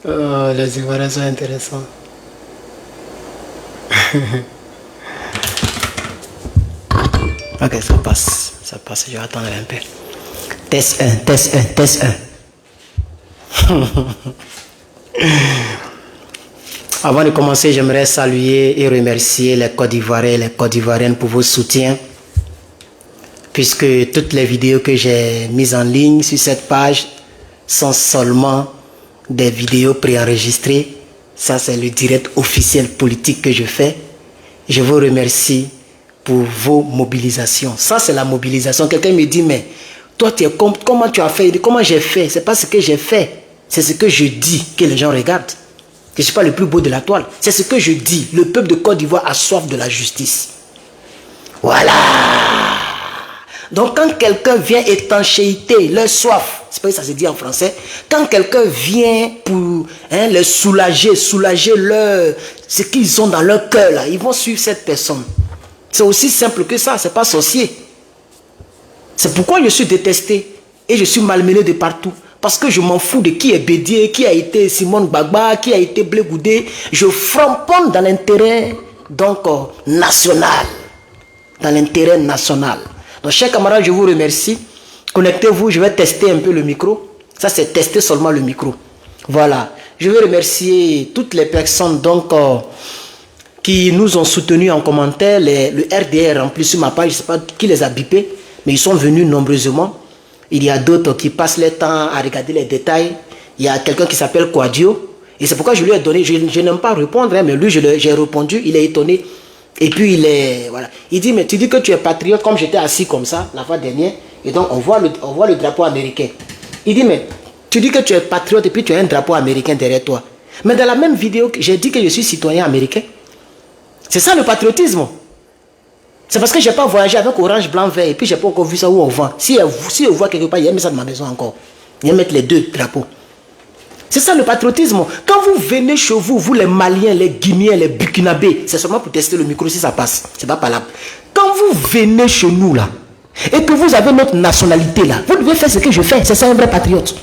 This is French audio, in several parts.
Les Ivoiriens sont intéressants. Ok, ça passe, je vais attendre un peu. Test 1, test 1, test 1. Avant de commencer, j'aimerais saluer et remercier les Côte d'Ivoiriens et les Côte d'Ivoiriennes pour vos soutiens. Puisque toutes les vidéos que j'ai mises en ligne sur cette page sont seulement des vidéos préenregistrées. Ça, c'est le direct officiel politique que je fais. Je vous remercie pour vos mobilisations. Ça, c'est la mobilisation. Quelqu'un me dit, mais toi, comment tu as fait? Comment j'ai fait? C'est pas ce que j'ai fait. C'est ce que je dis que les gens regardent. Je ne suis pas le plus beau de la toile. C'est ce que je dis. Le peuple de Côte d'Ivoire a soif de la justice. Voilà. Donc, quand quelqu'un vient étanchéiter leur soif, c'est pas que ça se dit en français, quand quelqu'un vient pour les soulager ce qu'ils ont dans leur cœur, là, ils vont suivre cette personne. C'est aussi simple que ça, c'est pas sorcier. C'est pourquoi je suis détesté et je suis malmené de partout. Parce que je m'en fous de qui est Bédié, qui a été Simone Gbagba, qui a été Blé Goudé. Je framponne dans l'intérêt national. Dans l'intérêt national. Donc, chers camarades, je vous remercie. Connectez-vous, je vais tester un peu le micro. Ça, c'est tester seulement le micro. Voilà. Je veux remercier toutes les personnes qui nous ont soutenus en commentaire. Le RDR, en plus, sur ma page, je ne sais pas qui les a bipés, mais ils sont venus nombreusement. Il y a d'autres qui passent leur temps à regarder les détails. Il y a quelqu'un qui s'appelle Quadio. Et c'est pourquoi je lui ai donné, je n'aime pas répondre, mais lui, j'ai répondu, il est étonné. Et puis, voilà. Il dit, mais tu dis que tu es patriote, comme j'étais assis comme ça, la fois dernière, et donc on voit le drapeau américain. Il dit, mais tu dis que tu es patriote, et puis tu as un drapeau américain derrière toi. Mais dans la même vidéo, j'ai dit que je suis citoyen américain. C'est ça le patriotisme. C'est parce que je n'ai pas voyagé avec orange, blanc, vert, et puis je n'ai pas encore vu ça où on vend. Si je vois quelque part, il y a mis ça dans ma maison encore. Il y a mettre les deux drapeaux. C'est ça le patriotisme. Quand vous venez chez vous, vous les Maliens, les Guinéens, les Burkinabés, c'est seulement pour tester le micro si ça passe. C'est pas palable. Quand vous venez chez nous là, et que vous avez notre nationalité là, vous devez faire ce que je fais. C'est ça un vrai patriote.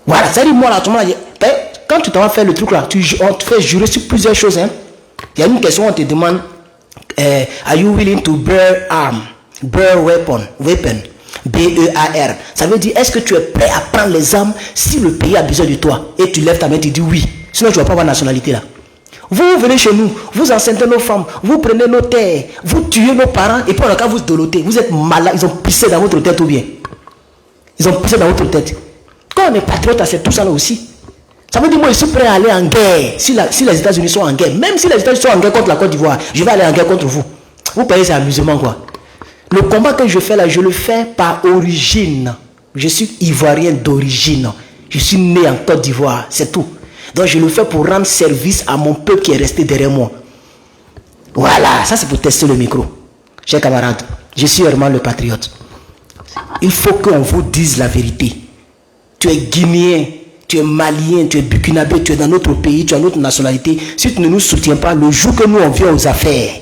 Voilà, ça dit moi là, tout le monde, quand tu t'en vas faire le truc là, on te fait jurer sur plusieurs choses. Hein. Il y a une question, on te demande, are you willing to bear arm, bear weapon, B-E-A-R. Ça veut dire, est-ce que tu es prêt à prendre les armes si le pays a besoin de toi? Et tu lèves ta main, tu dis oui. Sinon, tu ne vas pas avoir nationalité là. Vous venez chez nous, vous enceintez nos femmes, vous prenez nos terres, vous tuez nos parents, et puis on a qu'à vous doloter. Vous êtes malade, ils ont pissé dans votre tête ou bien? Ils ont pissé dans votre tête. Quand on est patriote, c'est tout ça là aussi. Ça veut dire, moi, je suis prêt à aller en guerre. Si les États-Unis sont en guerre, même si les États-Unis sont en guerre contre la Côte d'Ivoire, je vais aller en guerre contre vous. Vous payez, c'est amusement, quoi. Le combat que je fais là, je le fais par origine. Je suis ivoirien d'origine. Je suis né en Côte d'Ivoire, c'est tout. Donc je le fais pour rendre service à mon peuple qui est resté derrière moi. Voilà, ça c'est pour tester le micro. Chers camarades, je suis vraiment le patriote. Il faut qu'on vous dise la vérité. Tu es guinéen, tu es malien, tu es burkinabé, tu es dans notre pays, tu as notre nationalité. Si tu ne nous soutiens pas, le jour que nous on vient aux affaires,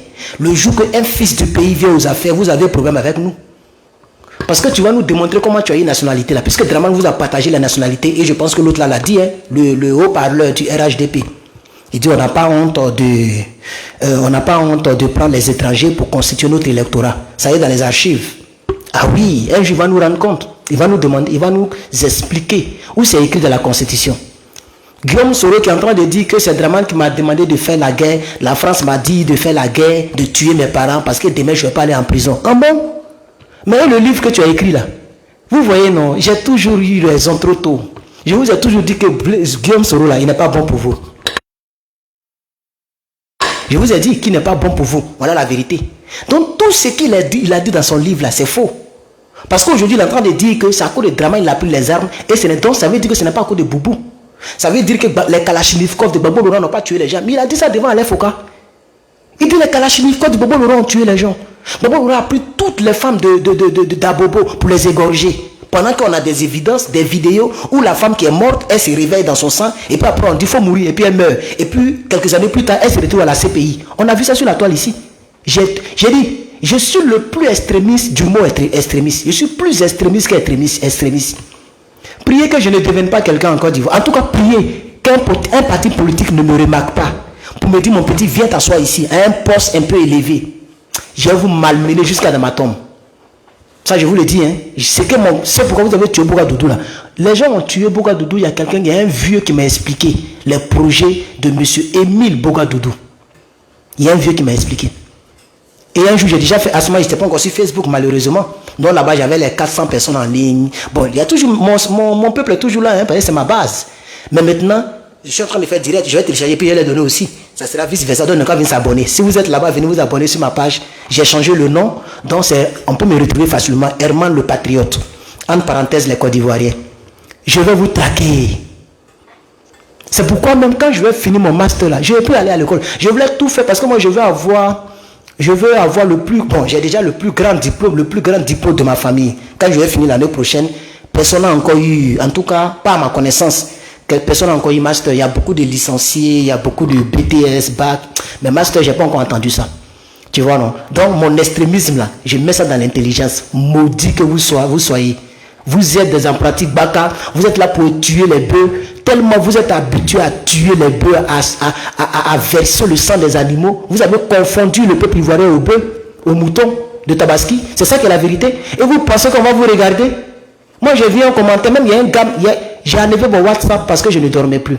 le jour qu'un fils du pays vient aux affaires, vous avez un problème avec nous. Parce que tu vas nous démontrer comment tu as une nationalité là. Puisque Draman vous a partagé la nationalité, et je pense que l'autre là l'a dit, hein, le haut-parleur du RHDP. Il dit on n'a pas honte de prendre les étrangers pour constituer notre électorat. Ça y est dans les archives. Ah oui, un jour il va nous rendre compte. Il va nous demander, il va nous expliquer où c'est écrit dans la Constitution. Guillaume Soro qui est en train de dire que c'est Draman qui m'a demandé de faire la guerre. La France m'a dit de faire la guerre, de tuer mes parents parce que demain je ne vais pas aller en prison. Ah bon? Mais le livre que tu as écrit là, vous voyez non, j'ai toujours eu raison trop tôt. Je vous ai toujours dit que Guillaume Soro là, il n'est pas bon pour vous. Je vous ai dit qu'il n'est pas bon pour vous. Voilà la vérité. Donc tout ce qu'il a dit dans son livre là, c'est faux. Parce qu'aujourd'hui il est en train de dire que c'est à cause de Draman il a pris les armes. Et donc ça veut dire que ce n'est pas à cause de Boubou. Ça veut dire que les Kalachnikov de Gbagbo Laurent n'ont pas tué les gens. Mais il a dit ça devant Alain Foucault. Il dit que les Kalachnikov de Gbagbo Laurent ont tué les gens. Gbagbo Laurent a pris toutes les femmes d'Abobo pour les égorger. Pendant qu'on a des évidences, des vidéos où la femme qui est morte, elle se réveille dans son sang. Et puis après on dit qu'il faut mourir et puis elle meurt. Et puis quelques années plus tard, elle se retrouve à la CPI. On a vu ça sur la toile ici. J'ai dit, je suis le plus extrémiste du mot extrémiste. Je suis plus extrémiste qu'extrémiste. Priez que je ne devienne pas quelqu'un en Côte d'Ivoire. En tout cas, priez qu'un parti politique ne me remarque pas. Pour me dire, mon petit, viens t'asseoir ici, à un poste un peu élevé. Je vais vous malmener jusqu'à dans ma tombe. Ça, je vous le dis. Hein. C'est pourquoi vous avez tué Bougadoudou là. Les gens ont tué Bougadoudou. Il y a quelqu'un, il y a un vieux qui m'a expliqué les projets de M. Émile Bougadoudou. Il y a un vieux qui m'a expliqué. Et un jour, j'ai déjà fait, à ce moment, je n'étais pas encore sur Facebook, malheureusement. Donc là-bas, j'avais les 400 personnes en ligne. Bon, il y a toujours, mon peuple est toujours là, hein, parce que c'est ma base. Mais maintenant, je suis en train de faire direct, je vais télécharger, puis je vais les donner aussi. Ça sera vice-versa, donc quand venez s'abonner. Si vous êtes là-bas, venez vous abonner sur ma page. J'ai changé le nom, donc on peut me retrouver facilement, Herman le Patriote. Entre parenthèses, les Côte d'Ivoiriens. Je vais vous traquer. C'est pourquoi même quand je vais finir mon master là, je ne vais plus aller à l'école. Je voulais tout faire parce que moi je veux avoir le plus, bon, j'ai déjà le plus grand diplôme de ma famille. Quand je vais finir l'année prochaine, personne n'a encore eu, en tout cas, pas à ma connaissance, personne n'a encore eu master. Il y a beaucoup de licenciés, il y a beaucoup de BTS, bac, mais master, je n'ai pas encore entendu ça. Tu vois, non? Donc, mon extrémisme là, je mets ça dans l'intelligence. Maudit que vous soyez. Vous êtes des empratiques baka, vous êtes là pour tuer les bœufs, tellement vous êtes habitués à tuer les bœufs, à verser le sang des animaux. Vous avez confondu le peuple ivoirien au bœuf, au mouton de Tabaski. C'est ça qui est la vérité. Et vous pensez qu'on va vous regarder? Moi, je viens en commentaire, même il y a un gars, j'ai enlevé mon WhatsApp parce que je ne dormais plus.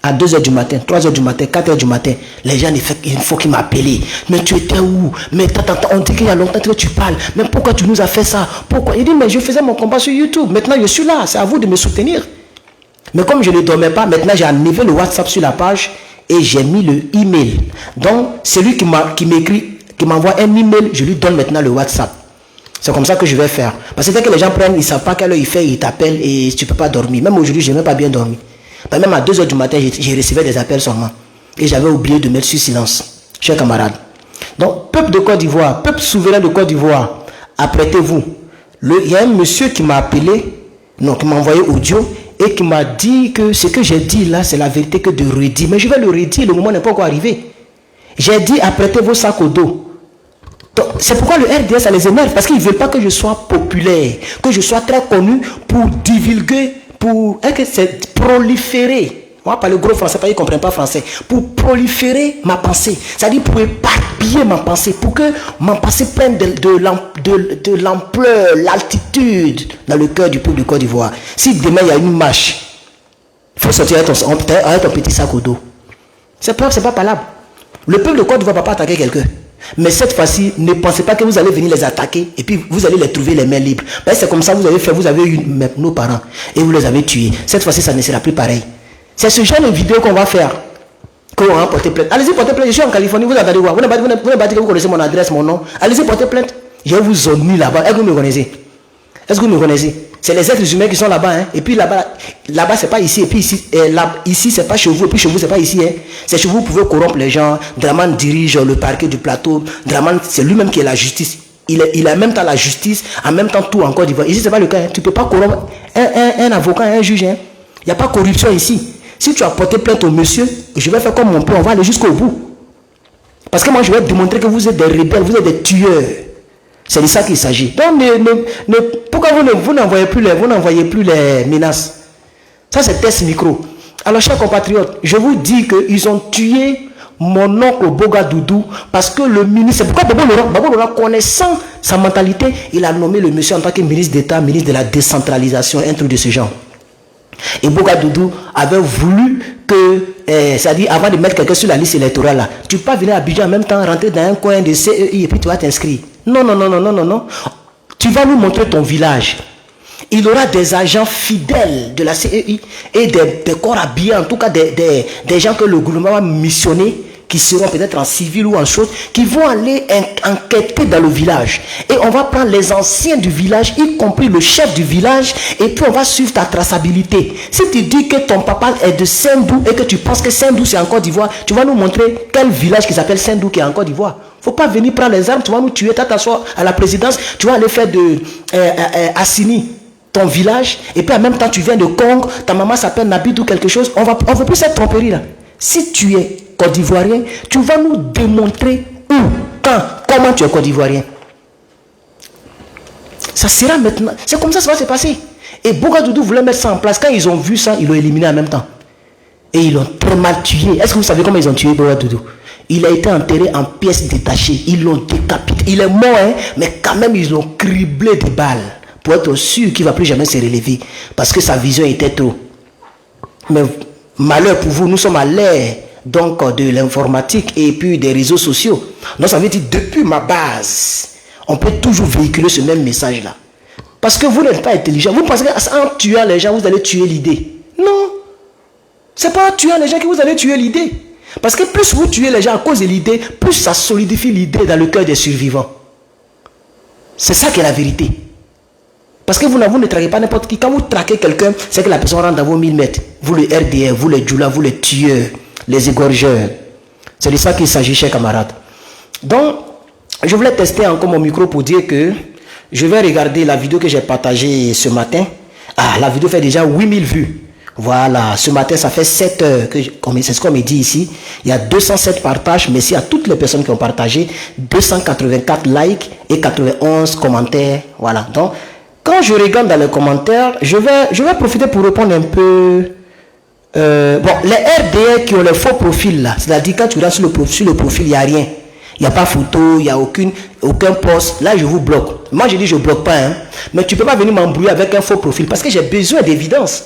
À 2h du matin, 3h du matin, 4h du matin, les gens, il faut qu'ils m'appellent. Mais tu étais où? Mais on dit qu'il y a longtemps que tu parles. Mais pourquoi tu nous as fait ça? Pourquoi? Il dit, mais je faisais mon combat sur YouTube. Maintenant, je suis là. C'est à vous de me soutenir. Mais comme je ne dormais pas, maintenant, j'ai enlevé le WhatsApp sur la page et j'ai mis le email. Donc, celui qui m'écrit, qui m'envoie un email, je lui donne maintenant le WhatsApp. C'est comme ça que je vais faire. Parce que dès que les gens prennent, ils ne savent pas quelle heure il fait, ils t'appellent et tu ne peux pas dormir. Même aujourd'hui, je n'ai même pas bien dormi. Même à 2h du matin, j'ai reçu des appels seulement. Et j'avais oublié de mettre sur silence. Chers camarades. Donc, peuple de Côte d'Ivoire, peuple souverain de Côte d'Ivoire, apprêtez-vous. Il y a un monsieur qui m'a appelé, non, qui m'a envoyé audio, et qui m'a dit que ce que j'ai dit là, c'est la vérité que de redire. Mais je vais le redire, le moment n'est pas encore arrivé. J'ai dit, apprêtez vos sacs au dos. C'est pourquoi le RDS, ça les énerve, parce qu'ils ne veulent pas que je sois populaire, que je sois très connu pour divulguer, pour proliférer. On va parler gros français, parce qu'ils ne comprennent pas français. Pour proliférer ma pensée, c'est-à-dire pour éparpiller ma pensée, pour que ma pensée prenne de l'ampleur, l'altitude dans le cœur du peuple de Côte d'Ivoire. Si demain il y a une marche, il faut sortir avec ton petit sac au dos. C'est pas palable. Le peuple de Côte d'Ivoire ne va pas attaquer quelqu'un. Mais cette fois-ci, ne pensez pas que vous allez venir les attaquer et puis vous allez les trouver les mains libres. C'est comme ça que vous avez fait, vous avez eu nos parents et vous les avez tués. Cette fois-ci, ça ne sera plus pareil. C'est ce genre de vidéo qu'on va faire. Qu'on va porter plainte. Allez-y porter plainte, je suis en Californie, vous attendez quoi? Vous n'avez pas dit que vous connaissez mon adresse, mon nom. Allez-y porter plainte. Je vais vous zonner là-bas. Est-ce que vous me connaissez? Est-ce que vous me connaissez? C'est les êtres humains qui sont là-bas. Hein? Et puis là-bas, c'est pas ici. Et puis ici, c'est pas chez vous. Et puis chez vous, c'est pas ici. Hein? C'est chez vous, vous pouvez corrompre les gens. Draman dirige le parquet du plateau. Draman, c'est lui-même qui est la justice. Il a en même temps la justice, en même temps tout en Côte d'Ivoire. Ici, c'est pas le cas. Hein? Tu peux pas corrompre un avocat, un juge. Hein? Il n'y a pas de corruption ici. Si tu as porté plainte au monsieur, je vais faire comme mon père. On va aller jusqu'au bout. Parce que moi, je vais démontrer que vous êtes des rebelles, vous êtes des tueurs. C'est de ça qu'il s'agit. Donc, pourquoi vous n'envoyez plus les menaces? Ça, c'est test micro. Alors, chers compatriotes, je vous dis qu'ils ont tué mon oncle Bougadoudou parce que le ministre... C'est pourquoi Babo Laurent, connaissant sa mentalité, il a nommé le monsieur en tant que ministre d'État, ministre de la décentralisation, un truc de ce genre. Et Bougadoudou avait voulu que, c'est-à-dire avant de mettre quelqu'un sur la liste électorale, là, tu peux pas venir à Abidjan en même temps, rentrer dans un coin de CEI et puis tu vas t'inscrire. Non. Tu vas nous montrer ton village. Il y aura des agents fidèles de la CEI et des corps habillés, en tout cas des gens que le gouvernement va missionner, qui seront peut-être en civil ou en chose, qui vont aller enquêter dans le village. Et on va prendre les anciens du village, y compris le chef du village, et puis on va suivre ta traçabilité. Si tu dis que ton papa est de Saint-Dou et que tu penses que Saint-Dou c'est en Côte d'Ivoire, tu vas nous montrer quel village qui s'appelle Saint-Dou qui est en Côte d'Ivoire. Faut pas venir prendre les armes, tu vas nous tuer, tu t'assois à la présidence, tu vas aller faire de Assini, ton village, et puis en même temps tu viens de Congo, ta maman s'appelle Nabid ou quelque chose, on veut plus cette tromperie là. Si tu es Côte d'Ivoirien, tu vas nous démontrer où, quand, comment tu es Côte d'Ivoirien. Ça sera maintenant. C'est comme ça que ça va se passer. Et Ouagadougou voulait mettre ça en place. Quand ils ont vu ça, ils l'ont éliminé en même temps. Et ils l'ont très mal tué. Est-ce que vous savez comment ils ont tué Ouagadougou? Il a été enterré en pièces détachées. Ils l'ont décapité. Il est mort, hein, mais quand même, ils l'ont criblé de balles pour être sûr qu'il ne va plus jamais se relever. Parce que sa vision était trop. Mais malheur pour vous, nous sommes à l'ère donc de l'informatique et puis des réseaux sociaux. Donc ça veut dire depuis ma base, on peut toujours véhiculer ce même message-là. Parce que vous n'êtes pas intelligent. Vous pensez qu'en tuant les gens, vous allez tuer l'idée. Non. Ce n'est pas en tuant les gens que vous allez tuer l'idée. Parce que plus vous tuez les gens à cause de l'idée, plus ça solidifie l'idée dans le cœur des survivants. C'est ça qui est la vérité. Parce que vous ne traquez pas n'importe qui. Quand vous traquez quelqu'un, c'est que la personne rentre dans vos 1000 mètres. Vous le RDR, vous les djoulas, vous les tueurs, les égorgeurs. C'est de ça qu'il s'agit, chers camarades. Donc, je voulais tester encore mon micro pour dire que je vais regarder la vidéo que j'ai partagée ce matin. Ah, la vidéo fait déjà 8000 vues. Voilà, ce matin, ça fait 7 heures. C'est ce qu'on me dit ici. Il y a 207 partages. Merci à toutes les personnes qui ont partagé. 284 likes et 91 commentaires. Voilà. Donc, quand je regarde dans les commentaires, je vais profiter pour répondre un peu. Bon, les RDR qui ont les faux profils là, c'est-à-dire quand tu regardes sur le profil, il n'y a rien. Il n'y a pas photo, il n'y a aucun post. Là, je vous bloque. Moi, je dis je ne bloque pas. Hein. Mais tu ne peux pas venir m'embrouiller avec un faux profil parce que j'ai besoin d'évidence.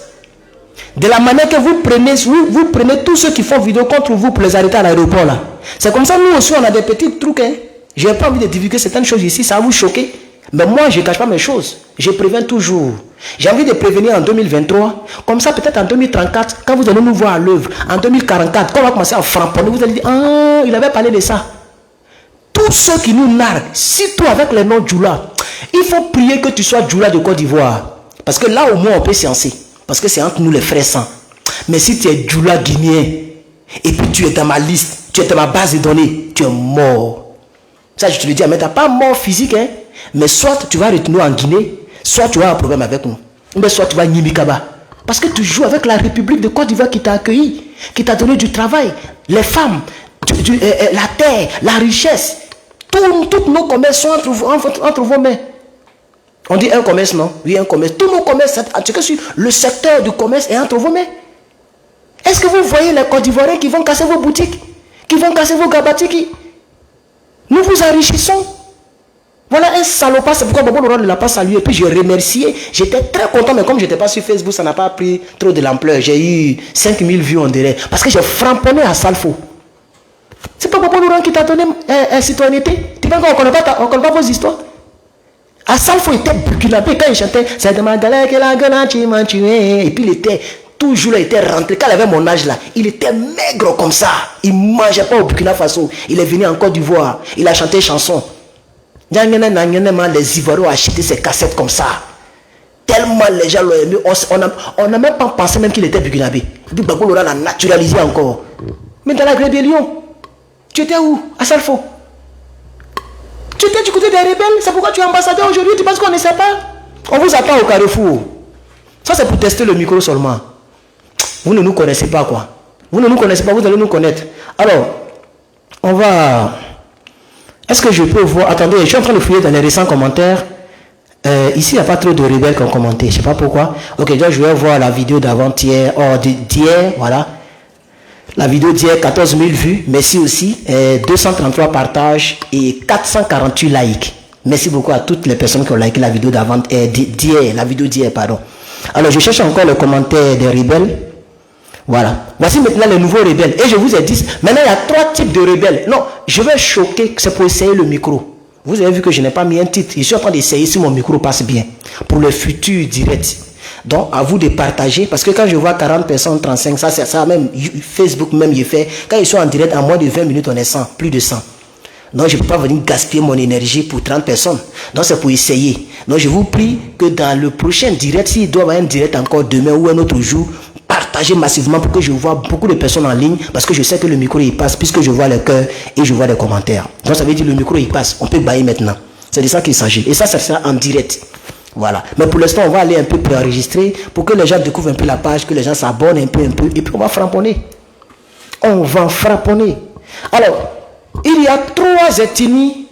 De la manière que vous prenez tous ceux qui font vidéo contre vous pour les arrêter à l'aéroport là. C'est comme ça, nous aussi, on a des petits trucs. Hein. Je n'ai pas envie de divulguer certaines choses ici, ça va vous choquer. Mais moi, je ne cache pas mes choses. Je préviens toujours. J'ai envie de prévenir en 2023. Comme ça, peut-être en 2034, quand vous allez nous voir à l'œuvre, en 2044, quand on va commencer à frapponner, vous allez dire, ah, il avait parlé de ça. Tous ceux qui nous narguent, surtout avec les noms Djoula, il faut prier que tu sois Djoula de Côte d'Ivoire. Parce que là, au moins, on peut sciencer. Parce que c'est entre nous les frères saints. Mais si tu es Djoula guinéen, et puis tu es dans ma liste, tu es dans ma base de données, tu es mort. Ça, je te le dis, mais tu n'as pas mort physique, hein. Mais soit tu vas retourner en Guinée, soit tu as un problème avec nous. Mais soit tu vas à Nimikaba. Parce que tu joues avec la République de Côte d'Ivoire qui t'a accueilli, qui t'a donné du travail, les femmes, la terre, la richesse. Tous nos commerces sont entre vos mains. On dit un commerce, non? Oui, un commerce. Tous nos commerces, le secteur du commerce est entre vos mains. Est-ce que vous voyez les Côte d'Ivoiriens qui vont casser vos boutiques, qui vont casser vos gabatiki? Nous vous enrichissons. Voilà un salopard, c'est pourquoi Bobo Laurent ne l'a pas salué. Et puis je remerciais, j'étais très content, mais comme je n'étais pas sur Facebook, ça n'a pas pris trop de l'ampleur. J'ai eu 5000 vues en direct. Parce que j'ai framponné à Salfo. C'est pas Bobo Laurent qui t'a donné citoyenneté. Tu penses qu'on ne connaît pas vos histoires? À Salfo, il était burkinabé quand il chantait. C'est de ma galère que la gueule tu m'as tué. Et puis il était toujours là, il était rentré. Quand il avait mon âge là, il était maigre comme ça. Il ne mangeait pas au Burkina Faso. Il est venu en Côte d'Ivoire. Il a chanté chanson. Les Ivoiriens ont acheté ces cassettes comme ça. Tellement les gens l'ont aimé. On n'a même pas pensé même qu'il était burkinabé. Et puis Gbagbo Laurent l'a naturalisé encore. Mais dans la rébellion, tu étais où? À Salfo. Tu étais du côté des rebelles. C'est pourquoi tu es ambassadeur aujourd'hui. Tu penses qu'on ne sait pas? On vous attend au Carrefour. Ça c'est pour tester le micro seulement. Vous ne nous connaissez pas quoi. Vous ne nous connaissez pas, vous allez nous connaître. Alors, on va... Est-ce que je peux voir... Attendez, je suis en train de fouiller dans les récents commentaires. Ici, il n'y a pas trop de rebelles qui ont commenté. Je ne sais pas pourquoi. Ok, donc je vais voir la vidéo d'avant-hier. Oh, d'hier, voilà. La vidéo d'hier, 14 000 vues. Merci aussi. 233 partages et 448 likes. Merci beaucoup à toutes les personnes qui ont liké la vidéo d'hier. La vidéo d'hier, pardon. Alors, je cherche encore le commentaire des rebelles. Voilà. Voici maintenant les nouveaux rebelles. Et je vous ai dit, maintenant il y a 3 types de rebelles. Non, je vais choquer, c'est pour essayer le micro. Vous avez vu que je n'ai pas mis un titre. Je suis en train d'essayer si mon micro passe bien. Pour le futur direct. Donc, à vous de partager. Parce que quand je vois 40 personnes, 35, ça, c'est ça même. Facebook même, il fait. Quand ils sont en direct, en moins de 20 minutes, on est 100. Plus de 100. Donc, je ne peux pas venir gaspiller mon énergie pour 30 personnes. Donc, c'est pour essayer. Donc, je vous prie que dans le prochain direct, s'il doit y avoir un direct encore demain ou un autre jour, partagez massivement pour que je vois beaucoup de personnes en ligne. Parce que je sais que le micro, il passe, puisque je vois les cœurs et je vois les commentaires. Donc, ça veut dire que le micro, il passe. On peut bailler maintenant. C'est de ça qu'il s'agit. Et ça sera en direct. Voilà. Mais pour l'instant, on va aller un peu préenregistrer pour que les gens découvrent un peu la page, que les gens s'abonnent un peu. Et puis, on va frapponner. On va frapponner. Alors, il y a 3 ethnies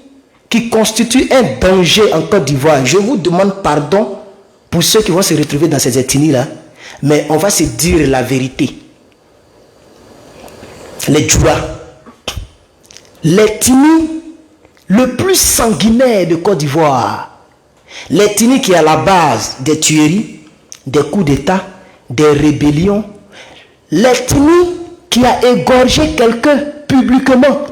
qui constituent un danger en Côte d'Ivoire. Je vous demande pardon pour ceux qui vont se retrouver dans ces ethnies-là, mais on va se dire la vérité. Les Djoula, l'ethnie le plus sanguinaire de Côte d'Ivoire, l'ethnie qui est à la base des tueries, des coups d'État, des rébellions, l'ethnie qui a égorgé quelqu'un publiquement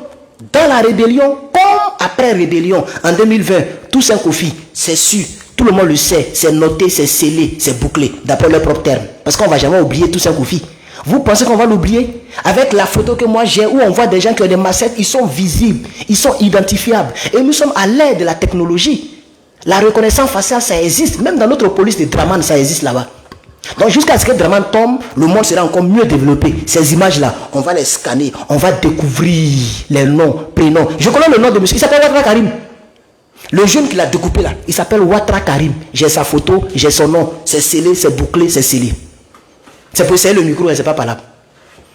dans la rébellion, comme après rébellion en 2020, Toussaint Kofi, c'est sûr, tout le monde le sait, c'est noté, c'est scellé, c'est bouclé, d'après leurs propres termes. Parce qu'on ne va jamais oublier Toussaint Kofi. Vous pensez qu'on va l'oublier? Avec la photo que moi j'ai, où on voit des gens qui ont des massettes, ils sont visibles, ils sont identifiables. Et nous sommes à l'ère de la technologie. La reconnaissance faciale, ça existe. Même dans notre police de Draman, ça existe là-bas. Donc jusqu'à ce que Draman tombe, le monde sera encore mieux développé. Ces images-là, on va les scanner, on va découvrir les noms, prénoms. Je connais le nom de monsieur, il s'appelle Ouattara Karim. Le jeune qui l'a découpé là, il s'appelle Ouattara Karim. J'ai sa photo, j'ai son nom, c'est scellé, c'est bouclé, c'est scellé. C'est pour essayer le micro, et c'est pas parlable.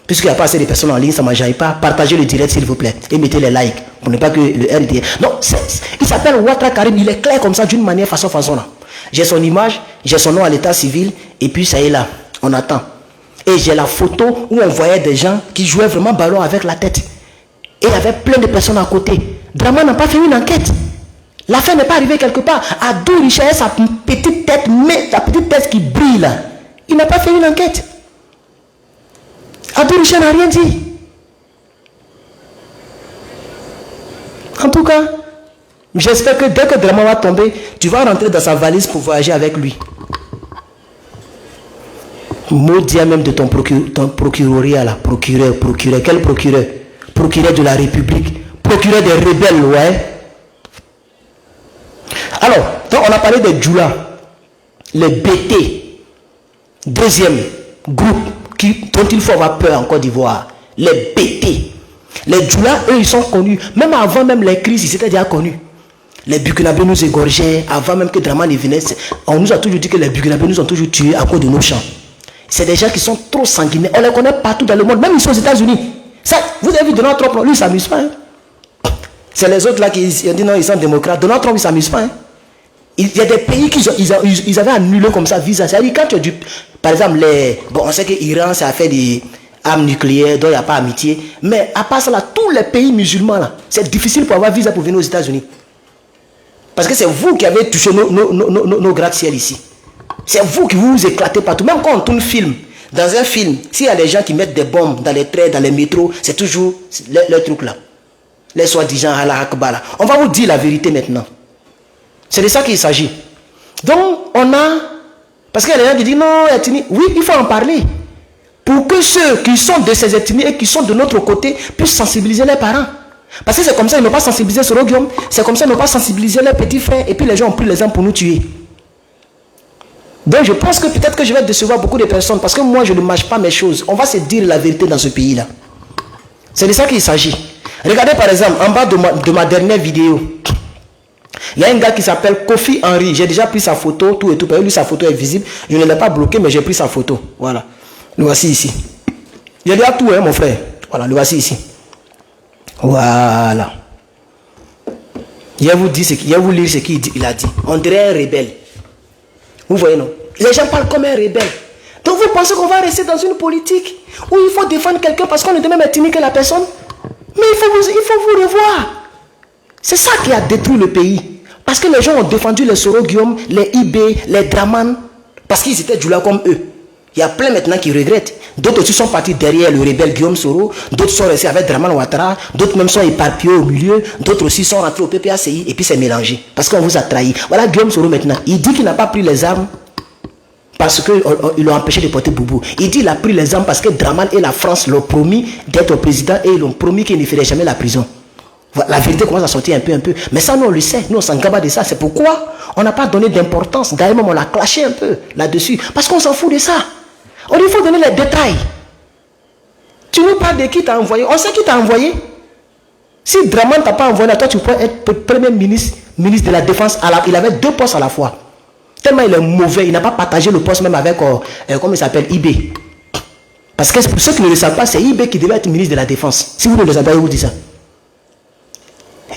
Puisqu'il n'y a pas assez de personnes en ligne, ça ne m'ajaille pas. Partagez le direct s'il vous plaît. Et mettez les likes. Pour ne pas que le RDR. Non, il s'appelle Ouattara Karim. Il est clair comme ça, d'une manière, façon là. J'ai son image, j'ai son nom à l'état civil. Et puis ça y est là. On attend. Et j'ai la photo où on voyait des gens qui jouaient vraiment ballon avec la tête. Et il y avait plein de personnes à côté. Draman n'a pas fait une enquête. L'affaire n'est pas arrivée quelque part. Abdou Richard, sa petite tête, mais sa petite tête qui brille là. Il n'a pas fait une enquête. Abdou Richard n'a rien dit. En tout cas, j'espère que dès que Draman va tomber, tu vas rentrer dans sa valise pour voyager avec lui. Maudit même de ton procureuria là. Procureur. Quel procureur? Procureur de la République. Procureur des rebelles, ouais. Alors, donc on a parlé des Djoula. Les BT. Deuxième groupe dont il faut avoir peur en Côte d'Ivoire, les BT. Les Djoula, eux, ils sont connus. Même avant même les crises, ils étaient déjà connus. Les Burkinabés nous égorgeaient, avant même que Draman ne venait. On nous a toujours dit que les Burkinabés nous ont toujours tués à cause de nos champs. C'est des gens qui sont trop sanguinaires. On les connaît partout dans le monde, même ici aux États-Unis. Vous avez vu Donald Trump, lui, il ne s'amuse pas. Hein? C'est les autres là qui ont dit non, ils sont démocrates. Donald Trump, il ne s'amuse pas. Hein? Il y a des pays qui ils avaient annulé comme ça visa. C'est-à-dire quand tu as par exemple, on sait que l'Iran, ça a fait des armes nucléaires, donc il n'y a pas amitié. Mais à part ça, là, tous les pays musulmans, c'est difficile pour avoir visa pour venir aux États-Unis. Parce que c'est vous qui avez touché nos gratte-ciel ici. C'est vous qui vous éclatez partout. Même quand on tourne film, dans un film, s'il y a des gens qui mettent des bombes dans les trains, dans les métros, c'est toujours le truc là. Les soi-disant à la Akbar. On va vous dire la vérité maintenant. C'est de ça qu'il s'agit. Donc, on a... Parce qu'il y a des gens qui disent non, ethnie. Oui, il faut en parler. Pour que ceux qui sont de ces ethnies et qui sont de notre côté puissent sensibiliser les parents. Parce que c'est comme ça, ils n'ont pas sensibilisé Soro Guillaume. C'est comme ça, ils n'ont pas sensibilisé les petits frères. Et puis les gens ont pris les armes pour nous tuer. Donc je pense que peut-être que je vais décevoir beaucoup de personnes. Parce que moi, je ne mâche pas mes choses. On va se dire la vérité dans ce pays-là. C'est de ça qu'il s'agit. Regardez par exemple, en bas de ma dernière vidéo. Il y a un gars qui s'appelle Kofi Henry. J'ai déjà pris sa photo, tout et tout. Lui, sa photo est visible. Je ne l'ai pas bloqué, mais j'ai pris sa photo. Voilà. Le voici ici. Il y a déjà tout, hein, mon frère. Voilà, le voici ici. Voilà. Il va vous lire ce qu'il a dit. On dirait un rebelle. Vous voyez, non? Les gens parlent comme un rebelle. Donc vous pensez qu'on va rester dans une politique où il faut défendre quelqu'un parce qu'on est de même ethnie que la personne? Mais il faut vous revoir. C'est ça qui a détruit le pays. Parce que les gens ont défendu les Soro Guillaume, les IB, les Draman, parce qu'ils étaient Djoula comme eux. Il y a plein maintenant qui regrettent. D'autres aussi sont partis derrière le rebelle Guillaume Soro. D'autres sont restés avec Draman Ouattara. D'autres même sont éparpillés au milieu. D'autres aussi sont rentrés au PPACI. Et puis c'est mélangé. Parce qu'on vous a trahi. Voilà Guillaume Soro maintenant. Il dit qu'il n'a pas pris les armes parce qu'ils l'ont empêché de porter boubou. Il dit qu'il a pris les armes parce que Draman et la France l'ont promis d'être président et ils l'ont promis qu'il ne ferait jamais la prison. La vérité commence à sortir un peu. Mais ça, nous, on le sait. Nous, on s'en gabe de ça. C'est pourquoi on n'a pas donné d'importance. D'ailleurs, même, on l'a clashé un peu là-dessus. Parce qu'on s'en fout de ça. On lui faut donner les détails. Tu nous parles de qui t'a envoyé. On sait qui t'a envoyé. Si Draman t'a pas envoyé, toi, tu peux être premier ministre de la Défense. Il avait 2 postes à la fois. Tellement il est mauvais. Il n'a pas partagé le poste même avec, comment il s'appelle, IB. Parce que pour ceux qui ne le savent pas, c'est IB qui devait être ministre de la Défense. Si vous ne le savez pas, je vous dis ça.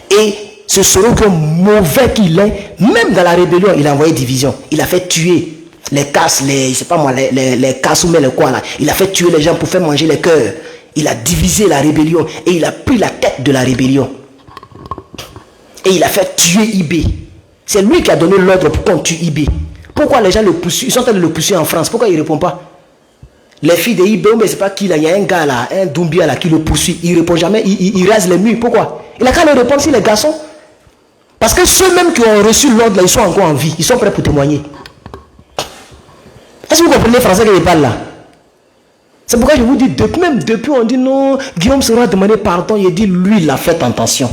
Et Ce Sorokin mauvais qu'il est, même dans la rébellion, il a envoyé division. Il a fait tuer les casses, je sais pas moi, les casses ou mais les quoi là. Il a fait tuer les gens pour faire manger les cœurs. Il a divisé la rébellion et il a pris la tête de la rébellion. Et il a fait tuer IB. C'est lui qui a donné l'ordre pour qu'on tue IB. Pourquoi les gens le poursuivent? Ils sont en train de le poursuivre en France. Pourquoi il ne répond pas? Les filles de IB, mais c'est pas qui là. Il y a un gars là, un Doumbia là qui le poursuit. Il ne répond jamais. Il rase les murs. Pourquoi? Il a qu'à le répondre sur les garçons. Parce que ceux-mêmes qui ont reçu l'ordre là, ils sont encore en vie. Ils sont prêts pour témoigner. Est-ce que vous comprenez le français que je parle là? C'est pourquoi je vous dis, même depuis on dit non, Guillaume Soro a demandé pardon. Il dit lui, il a fait intention.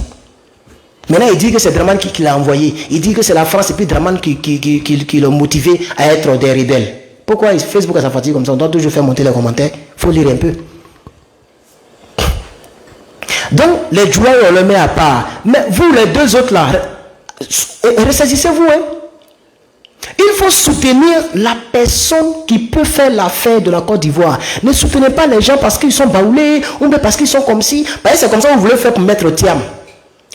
Maintenant, il dit que c'est Draman qui l'a envoyé. Il dit que c'est la France et puis Draman qui l'a motivé à être des rebelles. Pourquoi Facebook a sa fatigue comme ça? On doit toujours faire monter les commentaires. Il faut lire un peu. Donc, les joueurs, on le met à part. Mais vous, les deux autres là, ressaisissez-vous. Hein? Il faut soutenir la personne qui peut faire l'affaire de la Côte d'Ivoire. Ne soutenez pas les gens parce qu'ils sont baoulés ou parce qu'ils sont comme si. Parce que c'est comme ça que vous voulez faire pour mettre Thiam.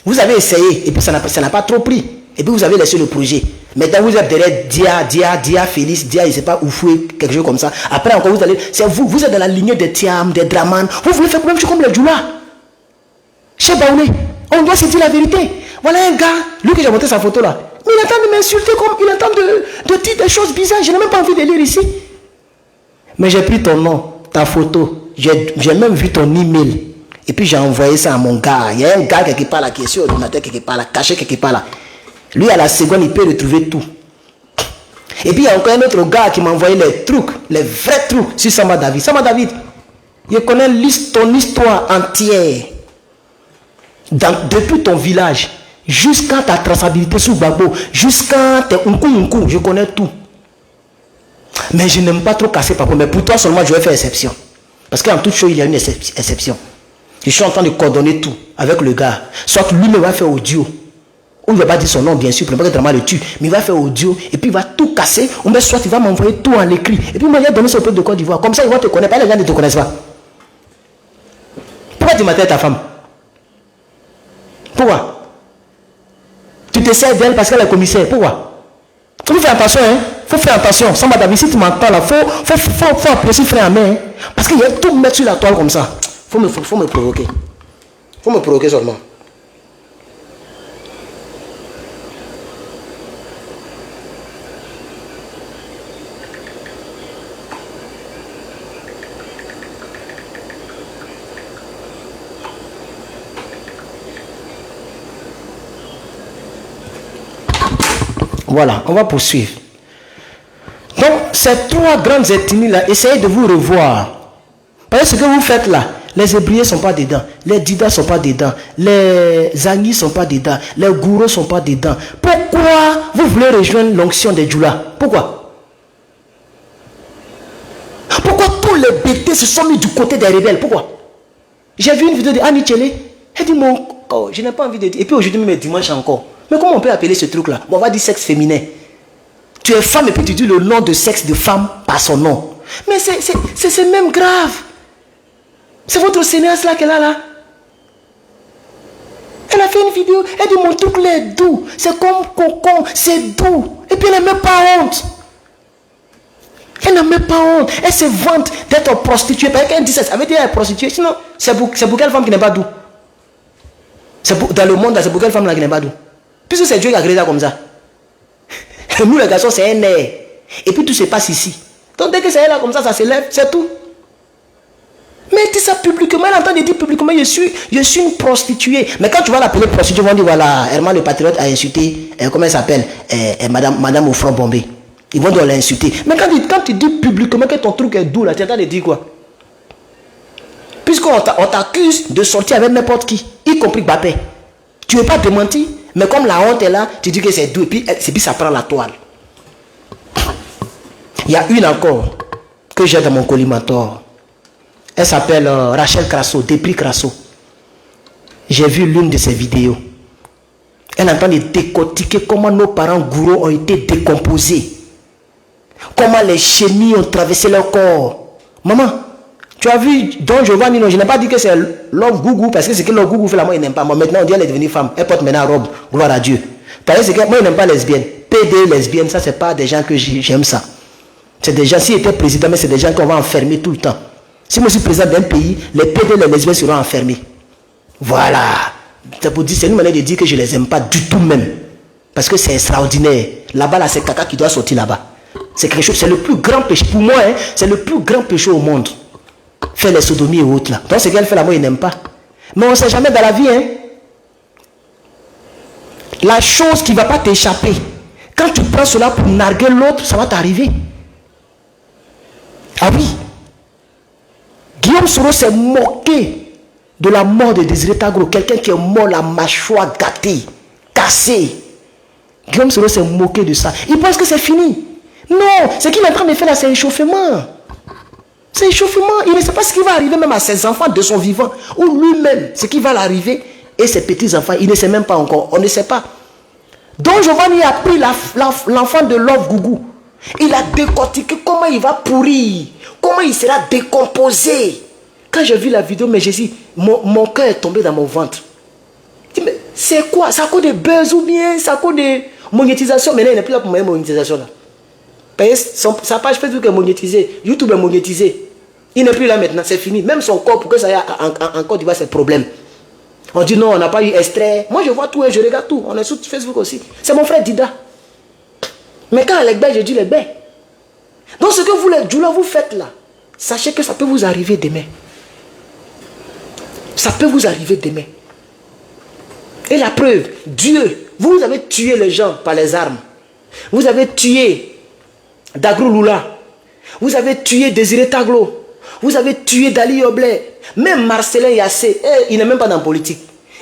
Vous avez essayé et puis ça n'a pas trop pris. Et puis vous avez laissé le projet. Maintenant vous êtes derrière Dia, Félix, Dia, je ne sais pas, Oufoué, quelque chose comme ça. Après encore vous allez. C'est vous êtes dans la lignée des Thiam, des Draman. Vous voulez faire même chose comme les Djoula. Chez Baoulé. On doit se dire la vérité. Voilà un gars, lui que j'ai montré sa photo là. Mais il est en train de m'insulter comme il est en train de dire des choses bizarres. Je n'ai même pas envie de lire ici. Mais j'ai pris ton nom, ta photo. J'ai même vu ton email. Et puis j'ai envoyé ça à mon gars. Il y a un gars quelque part là qui est sur l'ordinateur quelque part là, caché quelque part là. Lui à la seconde il peut retrouver tout. Et puis il y a encore un autre gars qui m'a envoyé les trucs, les vrais trucs sur Samba David. Samba David, il connaît ton histoire entière. Depuis ton village, jusqu'à ta traçabilité sous Babo, jusqu'à tes unkou, je connais tout. Mais je n'aime pas trop casser par contre. Mais pour toi seulement je vais faire exception. Parce qu'en toute chose il y a une exception. Je suis en train de coordonner tout avec le gars. Soit lui me va faire audio. Ou il ne va pas dire son nom, bien sûr, pour ne pas que le tue. Mais il va faire audio et puis il va tout casser. Ou bien soit il va m'envoyer tout en écrit. Et puis moi, il va donner son peuple de Côte d'Ivoire. Comme ça, ils vont te connaître. Pas les gens ne te connaissent pas. Pourquoi tu m'attends ta femme? Pourquoi? Tu te sers d'elle parce qu'elle est commissaire. Pourquoi? Il faut faire attention, hein. Il faut faire attention. Samba David, si tu m'entends là, faut apprécier frère à main. Hein? Parce qu'il y a tout mettre sur la toile comme ça. Faut me provoquer. Faut me provoquer seulement. Voilà, on va poursuivre. Donc, ces trois grandes ethnies là, essayez de vous revoir. Parce que ce que vous faites là, les Hébriers ne sont pas dedans, les Dida ne sont pas dedans, les Zangis ne sont pas dedans, les Gouro ne sont pas dedans. Pourquoi vous voulez rejoindre l'onction des Djoula? Pourquoi? Pourquoi tous les BT se sont mis du côté des rebelles? Pourquoi? J'ai vu une vidéo de Annie Tchele. Elle dit, je n'ai pas envie de dire. Et puis aujourd'hui, même dimanche encore. Mais comment on peut appeler ce truc là? Bon, on va dire sexe féminin. Tu es femme et puis tu dis le nom de sexe de femme par son nom. Mais c'est même grave. C'est votre Seigneur là qu'elle a là. Elle a fait une vidéo. Elle dit mon truc là est doux. C'est comme cocon. C'est doux. Et puis elle n'a même pas honte. Elle n'a même pas honte. Elle se vante d'être prostituée. Parce qu'elle dit ça. Elle veut dire elle est prostituée. Sinon, c'est pour quelle femme qui n'est pas doux? Dans le monde, c'est pour quelle femme là qui n'est pas doux? Puisque c'est Dieu qui a créé ça comme ça. Nous les garçons, c'est un air. Et puis tout se passe ici. Donc dès que c'est là comme ça se lève, c'est tout. Mais dis ça publiquement, elle entend dire publiquement, je suis une prostituée. Mais quand tu vas l'appeler prostituée, ils vont dire voilà, Herman le patriote a insulté, comment elle s'appelle, madame au front bombé. Ils vont dire l'insulter. Mais quand tu dis publiquement que ton truc est doux, là, tu es en train de dire quoi? Puisqu'on t'accuse de sortir avec n'importe qui, y compris Bappé. Tu ne veux pas démentir, mais comme la honte est là, tu dis que c'est doux, et puis ça prend la toile. Il y a une encore que j'ai dans mon collimateur. Elle s'appelle Rachel Crasso, Dépris Crasso. J'ai vu l'une de ses vidéos. Elle entend de décortiquer comment nos parents gourous ont été décomposés. Comment les chenilles ont traversé leur corps. Maman, Tu as vu Don Giovanni, non, je n'ai pas dit que c'est l'homme gougou, parce que c'est que l'homme gougou fait là, moi il n'aime pas. Moi maintenant on dit qu'elle est devenue femme, elle porte maintenant robe, gloire à Dieu. Parce que c'est que moi il n'aime pas lesbienne. PD, lesbienne, ça c'est pas des gens que j'aime ça. C'est des gens, s'il était président, mais c'est des gens qu'on va enfermer tout le temps. Si moi je suis président d'un pays, les PD, les lesbiennes seront enfermés. Voilà. C'est une manière de dire que je ne les aime pas du tout même. Parce que c'est extraordinaire. Là-bas, là, c'est caca qui doit sortir là-bas. C'est quelque chose, c'est le plus grand péché. Pour moi, hein, c'est le plus grand péché au monde. Faire les sodomies et autres là. Donc ce qu'elle fait là, moi, il n'aime pas. Mais on ne sait jamais dans la vie, hein. La chose qui ne va pas t'échapper, quand tu prends cela pour narguer l'autre, ça va t'arriver. Ah oui. Guillaume Soro s'est moqué de la mort de Désiré Tagro. Quelqu'un qui est mort, la mâchoire gâtée, cassée. Guillaume Soro s'est moqué de ça. Il pense que c'est fini. Non, ce qu'il est en train de faire là, c'est échauffement. C'est échauffement. Il ne sait pas ce qui va arriver même à ses enfants de son vivant. Ou lui-même, ce qui va l'arriver et ses petits-enfants. Il ne sait même pas encore. On ne sait pas. Donc Giovanni a pris l'enfant de Love Gougou. Il a décortiqué comment il va pourrir. Comment il sera décomposé. Quand j'ai vu la vidéo, mais j'ai dit, mon cœur est tombé dans mon ventre. Je dis, mais c'est quoi? C'est à cause de buzz ou bien c'est à cause de monétisation? Maintenant, il n'est plus là pour moyen monétisation là. Sa page Facebook est monétisée. YouTube est monétisé. Il n'est plus là maintenant, c'est fini. Même son corps, pour que ça aille en Côte d'Ivoire, c'est problème. On dit non, on n'a pas eu extrait. Moi, je vois tout et je regarde tout. On est sur Facebook aussi. C'est mon frère Dida. Mais quand elle est belle, je dis les belles. Donc, ce que vous, les Djoula, vous faites là, sachez que ça peut vous arriver demain. Ça peut vous arriver demain. Et la preuve, Dieu, vous avez tué les gens par les armes. Vous avez tué Dagrou Lula. Vous avez tué Désiré Taglo. Vous avez tué Dali Yoblé. Même Marcelin Yassé, il n'est même pas dans la politique.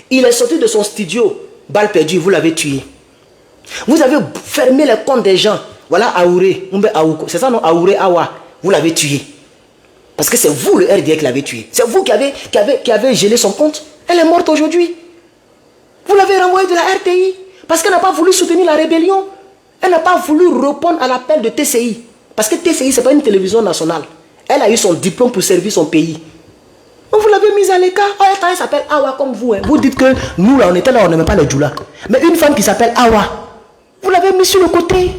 Il est sorti de son studio, balle perdue, vous l'avez tué. Vous avez fermé les comptes des gens. Voilà Aouré, c'est ça non, Aouré Awa, vous l'avez tué. Parce que c'est vous le RDA qui l'avez tué. C'est vous qui avez gelé son compte. Elle est morte aujourd'hui. Vous l'avez renvoyée de la RTI. Parce qu'elle n'a pas voulu soutenir la rébellion. Elle n'a pas voulu répondre à l'appel de TCI. Parce que TCI, ce n'est pas une télévision nationale. Elle a eu son diplôme pour servir son pays. Vous l'avez mise à l'écart. Elle s'appelle Awa comme vous. Hein. Vous dites que nous, là, on était là, on n'aimait pas les Djoula. Mais une femme qui s'appelle Awa, vous l'avez mise sur le côté.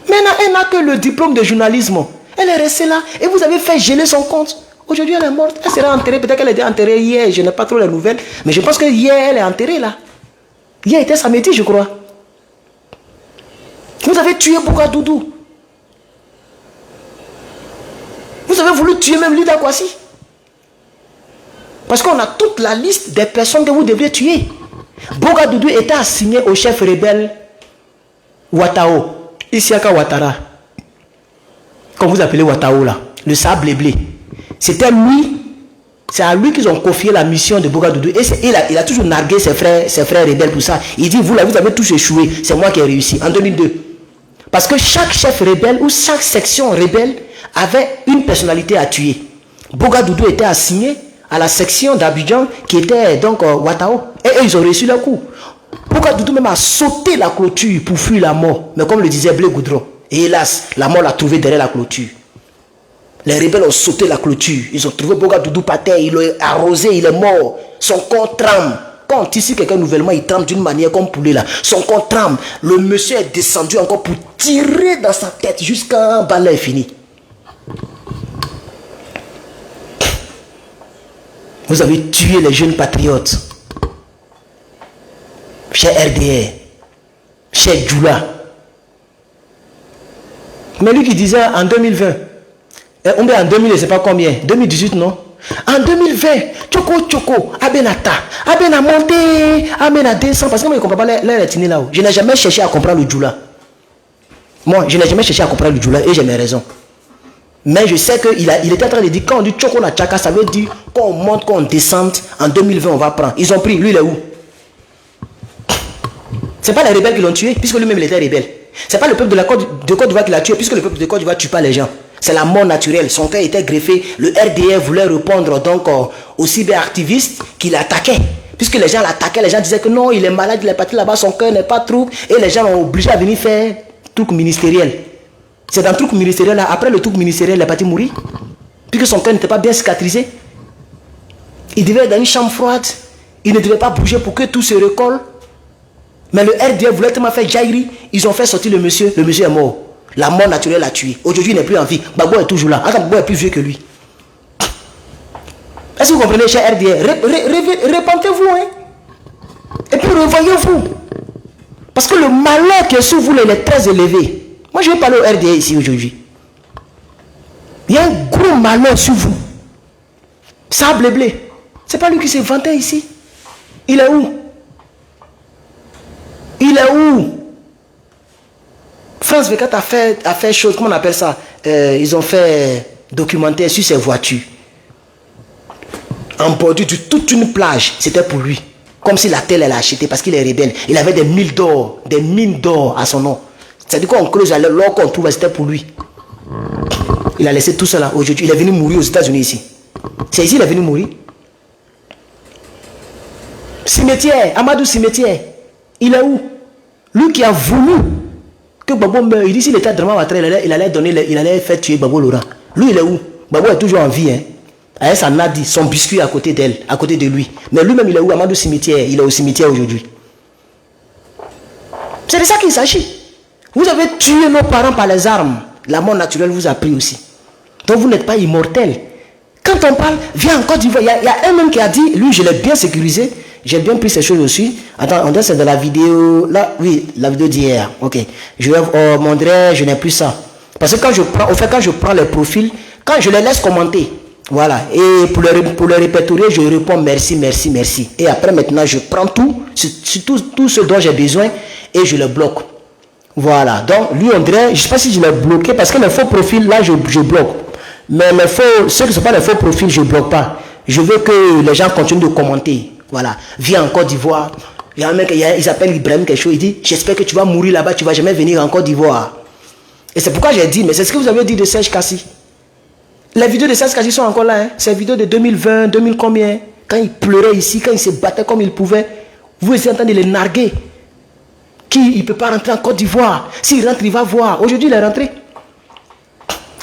Maintenant, elle n'a que le diplôme de journalisme. Elle est restée là et vous avez fait geler son compte. Aujourd'hui, elle est morte. Elle sera enterrée. Peut-être qu'elle était enterrée hier. Je n'ai pas trop les nouvelles. Mais je pense que hier, elle est enterrée là. Hier était samedi, je crois. Vous avez tué Bougadoudou. Vous avez voulu tuer même Lida Kwasi. Parce qu'on a toute la liste des personnes que vous devriez tuer. Bougadoudou était assigné au chef rebelle Ouattao. Isiaka Ouattara. Comme vous appelez Ouattao là. Le sable blé. C'était lui. C'est à lui qu'ils ont confié la mission de Bougadoudou. Et il a toujours nargué ses frères rebelles pour ça. Il dit, vous avez tous échoué. C'est moi qui ai réussi. En 2002. Parce que chaque chef rebelle ou chaque section rebelle avait une personnalité à tuer. Bougadoudou était assigné à la section d'Abidjan qui était donc Ouattao. Et eux, ils ont reçu leur coup. Bougadoudou même a sauté la clôture pour fuir la mort. Mais comme le disait Blé Goudron. Et hélas, la mort l'a trouvé derrière la clôture. Les rebelles ont sauté la clôture. Ils ont trouvé Bougadoudou par terre. Ils l'ont arrosé, il est mort. Son corps tremble. Quand on tisse quelqu'un nouvellement, il tremble d'une manière comme poulet là. Son corps tremble. Le monsieur est descendu encore pour tirer dans sa tête jusqu'à balle est fini. Vous avez tué les jeunes patriotes. Chez RDR. Chez Djoula. Mais lui qui disait en 2020. On est en 2000, je ne sais pas combien. 2018, non? En 2020, Tchoko, Abenata, Abena monté, Abena descend. Parce que moi, je ne comprends pas l'air ethnie là-haut. Je n'ai jamais cherché à comprendre le Djoula. Moi, je n'ai jamais cherché à comprendre le Djoula et j'ai mes raisons. Mais je sais qu'il était en train de dire, quand on dit Tchoko na Tchaka, ça veut dire qu'on monte, qu'on descende, en 2020, on va prendre. Ils ont pris, lui, il est où? Ce n'est pas les rebelles qui l'ont tué, puisque lui-même, il était rebelle. Ce n'est pas le peuple de Côte d'Ivoire qui l'a tué, puisque le peuple de Côte d'Ivoire ne tue pas les gens. C'est la mort naturelle. Son cœur était greffé. Le RDR voulait répondre donc aux cyberactivistes qui l'attaquaient. Puisque les gens l'attaquaient, les gens disaient que non, il est malade, il est parti là-bas, son cœur n'est pas trouble. Et les gens l'ont obligé à venir faire truc ministériel. C'est dans le truc ministériel là. Après le truc ministériel, il est parti mourir. puisque son cœur n'était pas bien cicatrisé. Il devait être dans une chambre froide. Il ne devait pas bouger pour que tout se recolle. Mais le RDF voulait tellement faire jaillir. Ils ont fait sortir le monsieur. Le monsieur est mort. La mort naturelle l'a tué. Aujourd'hui, il n'est plus en vie. Gbagbo est toujours là. Gbagbo est plus vieux que lui. Est-ce que vous comprenez, cher RDF? Répentez-vous. Hein? Et puis revoyez-vous. Parce que le malheur qui est sur vous, il est très élevé. Moi, je vais parler au RDF ici aujourd'hui. Il y a un gros malheur sur vous. Sable blé. C'est pas lui qui s'est vanté ici. Il est où? Il est où? France 24 a fait chose, comment on appelle ça? Ils ont fait documentaire sur ses voitures. En bordure de toute une plage, c'était pour lui. Comme si la terre elle a acheté parce qu'il est rebelle. Il avait des mines d'or à son nom. C'est-à-dire qu'on creuse l'or qu'on trouve, c'était pour lui. Il a laissé tout cela aujourd'hui. Il est venu mourir aux États-Unis ici. C'est ici qu'il est venu mourir. Cimetière, Amadou Cimetière. Il est où? Lui qui a voulu que Gbagbo meure. Il dit s'il était vraiment matré, il allait faire tuer Gbagbo Laurent. Lui, il est où? Gbagbo est toujours en vie. Hein? Avec sa nadi, son biscuit à côté d'elle, à côté de lui. Mais lui-même, il est où? Amadou Cimetière. Il est au cimetière aujourd'hui. C'est de ça qu'il s'agit. Vous avez tué nos parents par les armes. La mort naturelle vous a pris aussi. Donc vous n'êtes pas immortel. Quand on parle, viens en Côte d'Ivoire. Il y a un homme qui a dit, lui, je l'ai bien sécurisé. J'ai bien pris ces choses aussi. Attends, on dirait c'est de la vidéo. Là, oui, la vidéo d'hier. Ok. Je vais montrer, je n'ai plus ça. Parce que quand je prends les profils, quand je les laisse commenter, voilà. Et pour le répertorier, je réponds merci, merci, merci. Et après, maintenant, je prends tout ce dont j'ai besoin et je le bloque. Voilà. Donc, lui, on dirait, je ne sais pas si je l'ai bloqué parce que les faux profils, là, je bloque. Mais ceux qui ne sont pas les faux profils, je ne bloque pas. Je veux que les gens continuent de commenter. Voilà. Viens en Côte d'Ivoire. Il y a un mec, il s'appelle Ibrahim quelque chose. Il dit, j'espère que tu vas mourir là-bas, tu ne vas jamais venir en Côte d'Ivoire. Et c'est pourquoi j'ai dit, mais c'est ce que vous avez dit de Serge Kassi. Les vidéos de Serge Kassi sont encore là. Hein. C'est les vidéos de 2020, 2000 combien. Quand il pleurait ici, quand il se battait comme il pouvait. Vous essayez en train de les narguer. Il ne peut pas rentrer en Côte d'Ivoire. S'il rentre, il va voir. Aujourd'hui, il est rentré.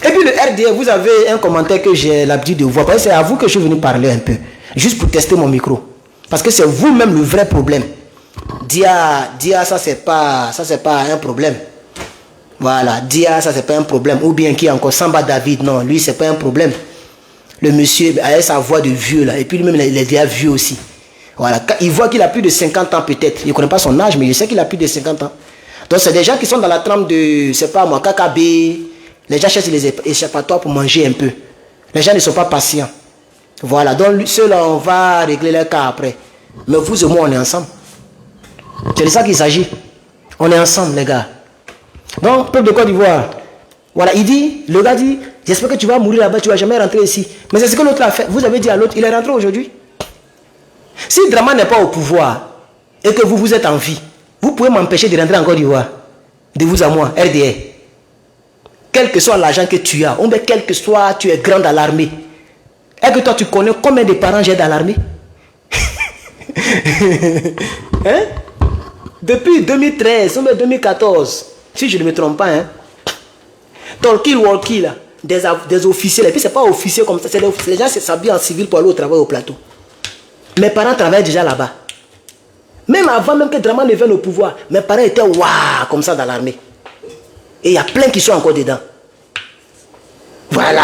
Et puis le RDF, vous avez un commentaire que j'ai l'habitude de voir. Parce que c'est à vous que je suis venu parler un peu. Juste pour tester mon micro. Parce que c'est vous-même le vrai problème. Dia, ça c'est pas un problème. Voilà, Dia, ça c'est pas un problème. Ou bien qui encore Samba David, non, lui c'est pas un problème. Le monsieur a sa voix de vieux là. Et puis lui-même il est déjà vieux aussi. Voilà, il voit qu'il a plus de 50 ans peut-être. Je ne connais pas son âge, mais je sais qu'il a plus de 50 ans. Donc c'est des gens qui sont dans la trempe de, c'est pas moi, KKB. Les gens cherchent les échappatoires pour manger un peu. Les gens ne sont pas patients. Voilà, donc ceux-là, on va régler leur cas après. Mais vous et moi, on est ensemble. C'est de ça qu'il s'agit. On est ensemble, les gars. Donc, peuple de Côte d'Ivoire, voilà, le gars dit, j'espère que tu vas mourir là-bas, tu ne vas jamais rentrer ici. Mais c'est ce que l'autre a fait. Vous avez dit à l'autre, il est rentré aujourd'hui. Si Drama n'est pas au pouvoir et que vous êtes en vie, vous pouvez m'empêcher de rentrer en Côte d'Ivoire. De vous à moi, RDA. Quel que soit l'argent que tu as, ou bien quel que soit, tu es grand dans l'armée. Est-ce que toi tu connais combien de parents j'ai dans l'armée? Hein? Depuis 2013 ou bien 2014, si je ne me trompe pas, hein? Tolkien Walkie là, des officiers, et puis c'est pas officier comme ça, c'est les gens s'habillent en civil pour aller au travail au plateau. Mes parents travaillaient déjà là-bas. Même avant même que Draman ne vienne au pouvoir, mes parents étaient waouh comme ça dans l'armée. Et il y a plein qui sont encore dedans. Voilà.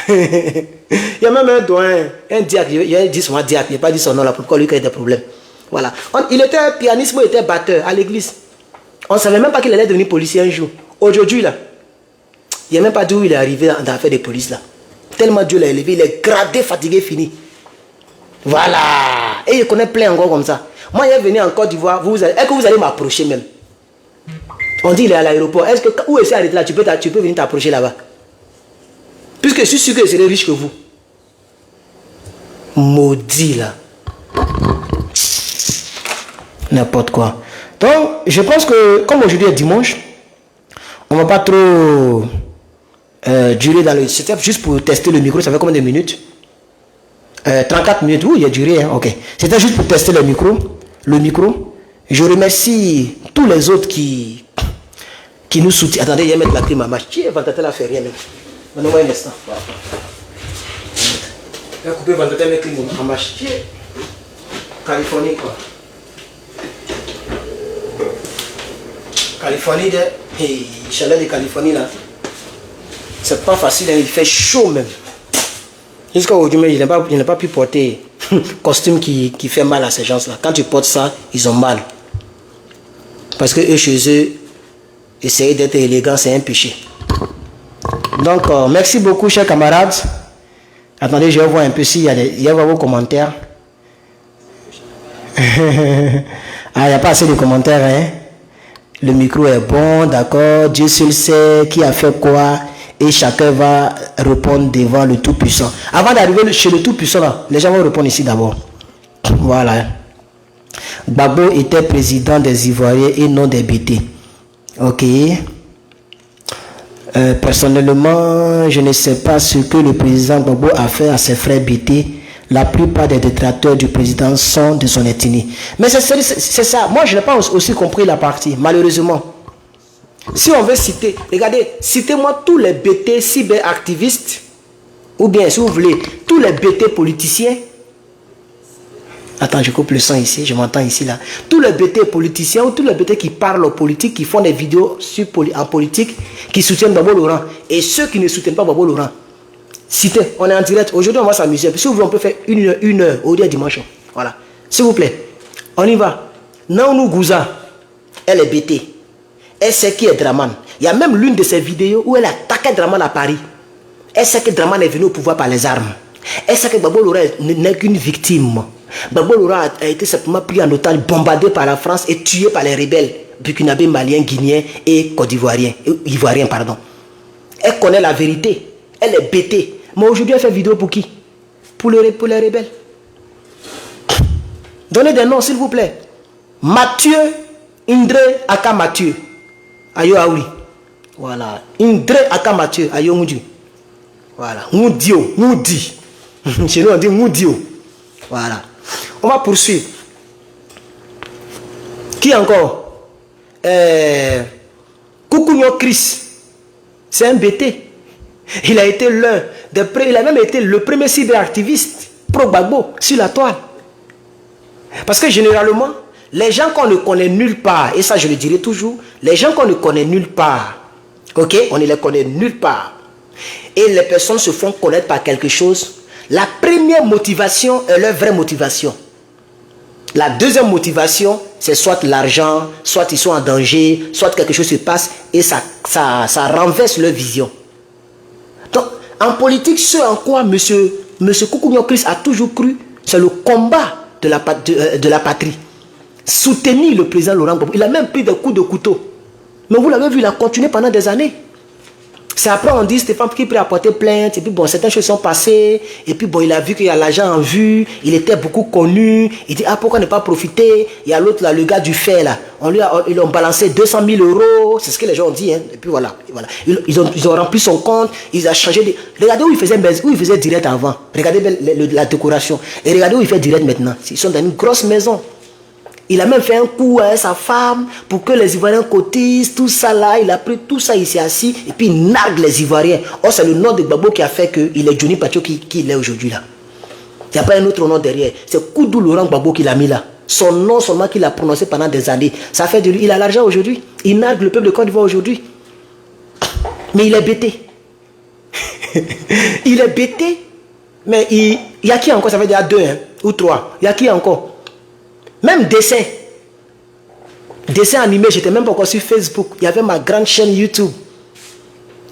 Il y a même un doyen, un diacre, il dit son diacre, il n'a pas dit son nom là, pourquoi lui qu'il a des problèmes. Voilà. Il était pianiste, il était batteur à l'église. On ne savait même pas qu'il allait devenir policier un jour. Aujourd'hui là, il n'y a même pas d'où il est arrivé dans l'affaire de police là. Tellement Dieu l'a élevé, il est gradé, fatigué, fini. Voilà. Et il connaît plein encore comme ça. Moi, il est venu en Côte d'Ivoire, est-ce que vous allez m'approcher même? On dit il est à l'aéroport. Est-ce que où est-ce arrêté là? Tu peux venir t'approcher là-bas. Puisque je suis sûr que je serai riche que vous. Maudit là. N'importe quoi. Donc, je pense que comme aujourd'hui est dimanche, on ne va pas trop durer dans le... C'était juste pour tester le micro, ça fait combien de minutes? 34 minutes, oui, il a duré, hein? Ok. C'était juste pour tester le micro. Je remercie tous les autres qui nous soutiennent. Attendez, il y a mettre la clim à marche. Qui est ventateur là fait rien même. Donnez-moi un instant. Je vais couper vendredi avec les en marche. Californie, quoi. Californie, chaleur de Californie, là. C'est pas facile, hein, il fait chaud même. Jusqu'à aujourd'hui, je n'ai pas pu porter costume qui fait mal à ces gens-là. Quand tu portes ça, ils ont mal. Parce que eux, chez eux, essayer d'être élégant, c'est un péché. Donc, merci beaucoup, chers camarades. Attendez, je vais voir un peu s'il y a vos commentaires. Ah, il n'y a pas assez de commentaires, hein. Le micro est bon, d'accord. Dieu seul sait qui a fait quoi. Et chacun va répondre devant le Tout-Puissant. Avant d'arriver chez le Tout-Puissant, là, les gens vont répondre ici d'abord. Voilà. Gbagbo était président des Ivoiriens et non des BT. Ok. Personnellement, je ne sais pas ce que le président Gbagbo a fait à ses frères BT. La plupart des détracteurs du président sont de son ethnie. Mais c'est ça. Moi, je n'ai pas aussi compris la partie, malheureusement. Si on veut citer, regardez, citez-moi tous les BT cyberactivistes, ou bien, si vous voulez, tous les BT politiciens. Attends, je coupe le son ici, je m'entends ici, là. Tous les BT politiciens, ou tous les BT qui parlent en politique, qui font des vidéos en politique, qui soutiennent Gbagbo Laurent, et ceux qui ne soutiennent pas Gbagbo Laurent. Citez, on est en direct. Aujourd'hui, on va s'amuser. Si vous voulez, on peut faire une heure, au dia dimanche. Voilà. S'il vous plaît, on y va. Naounou Gouza, elle est BT. Elle sait qui est Draman. Il y a même l'une de ses vidéos où elle attaquait Draman à Paris. Elle sait que Draman est venu au pouvoir par les armes. Elle sait que Gbagbo Laurent n'est qu'une victime. Gbagbo Laurent a été simplement pris en otage, bombardé par la France et tué par les rebelles burkinabés, maliens, guinéens et ivoiriens, pardon. Elle connaît la vérité. Elle est BT. Mais aujourd'hui, elle fait vidéo pour qui? Pour les rebelles. Donnez des noms, s'il vous plaît. Mathieu Indré Aka Mathieu. Ayo Aouli. Voilà. Indré Aka Mathieu. Ayo Ngoudio. Voilà. Ngoudio. Ngoudi. Chez nous, on dit Ngoudio. Voilà. On va poursuivre. Qui encore? Koukounyo Chris. C'est un BT. Il a été il a même été le premier cyberactiviste pro-Gbagbo sur la toile. Parce que généralement, les gens qu'on ne connaît nulle part, et ça je le dirai toujours, les gens qu'on ne connaît nulle part, ok, on ne les connaît nulle part, et les personnes se font connaître par quelque chose, la première motivation est leur vraie motivation. La deuxième motivation, c'est soit l'argent, soit ils sont en danger, soit quelque chose se passe, et ça renverse leur vision. Donc, en politique, ce en quoi M. Koukounyo Chris a toujours cru, c'est le combat de la patrie. Soutenir le président Laurent Gbagbo. Il a même pris des coups de couteau. Mais vous l'avez vu, il a continué pendant des années. C'est après on dit Stéphane qui peut apporter plainte, et puis bon, certaines choses sont passées, et puis bon, il a vu qu'il y a l'argent en vue, il était beaucoup connu, il dit, ah, pourquoi ne pas profiter? Il y a l'autre là, le gars du fait là, ils ont balancé 200 000 €, c'est ce que les gens ont dit, hein. Et puis voilà. Ils ont rempli son compte, ils ont changé regardez où il faisait direct avant, regardez la décoration, et regardez où il fait direct maintenant, ils sont dans une grosse maison. Il a même fait un coup à sa femme pour que les Ivoiriens cotisent, tout ça là. Il a pris tout ça, il s'est assis et puis il nargue les Ivoiriens. Oh, c'est le nom de Gbagbo qui a fait qu'il est Johnny Patio qui est aujourd'hui là. Il n'y a pas un autre nom derrière. C'est Koudou Laurent Gbagbo qui l'a mis là. Son nom seulement qu'il a prononcé pendant des années. Ça fait de lui. Il a l'argent aujourd'hui. Il nargue le peuple de Côte d'Ivoire aujourd'hui. Mais il est bêté. Il est bêté. Mais il y a qui encore? Ça veut dire 2 hein, ou 3. Il y a qui encore? Même dessin animé, j'étais même pas encore sur Facebook. Il y avait ma grande chaîne YouTube.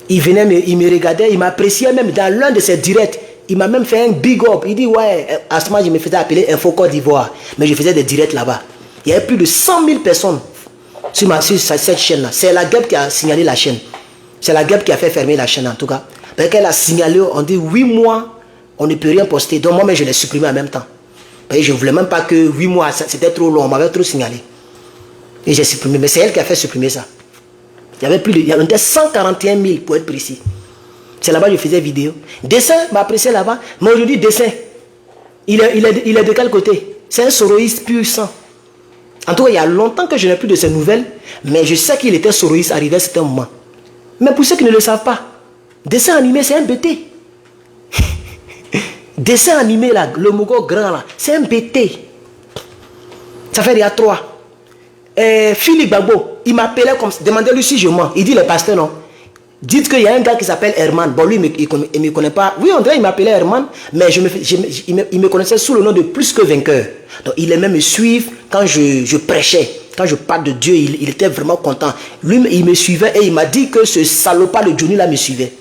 Il venait, il me regardait, il m'appréciait même dans l'un de ses directs. Il m'a même fait un big up. Il dit, ouais, à ce moment, je me faisais appeler Info Côte d'Ivoire. Mais je faisais des directs là-bas. Il y avait plus de 100 000 personnes sur cette chaîne-là. C'est la guêpe qui a signalé la chaîne. C'est la guêpe qui a fait fermer la chaîne en tout cas. Parce qu'elle a signalé, on dit 8 mois, on ne peut rien poster. Donc moi, je l'ai supprimé en même temps. Je ne voulais même pas que 8 mois, c'était trop long, on m'avait trop signalé. Et j'ai supprimé, mais c'est elle qui a fait supprimer ça. Il y avait 141 000 pour être précis. C'est là-bas que je faisais vidéo. Dessin, m'a apprécié là-bas, mais aujourd'hui, dessin. Il est de quel côté? C'est un soroïste pur sang. En tout cas, il y a longtemps que je n'ai plus de ces nouvelles, mais je sais qu'il était soroïste arrivé à certains moments. Mais pour ceux qui ne le savent pas, Dessin animé, c'est un BT. Dessin animé, là, le Mogo grand, là, c'est un BT. Ça fait il y a 3. Philippe Gbagbo, il m'appelait comme ça. Demandez-lui si je mens. Il dit, les pasteurs, non. Dites qu'il y a un gars qui s'appelle Herman. Bon, lui, il ne me connaît pas. Oui, on dirait qu'il m'appelait Herman, mais il me connaissait sous le nom de Plus que Vainqueur. Donc, il aimait me suivre quand je prêchais. Quand je parle de Dieu, il était vraiment content. Lui, il me suivait et il m'a dit que ce salopard de Johnny là me suivait.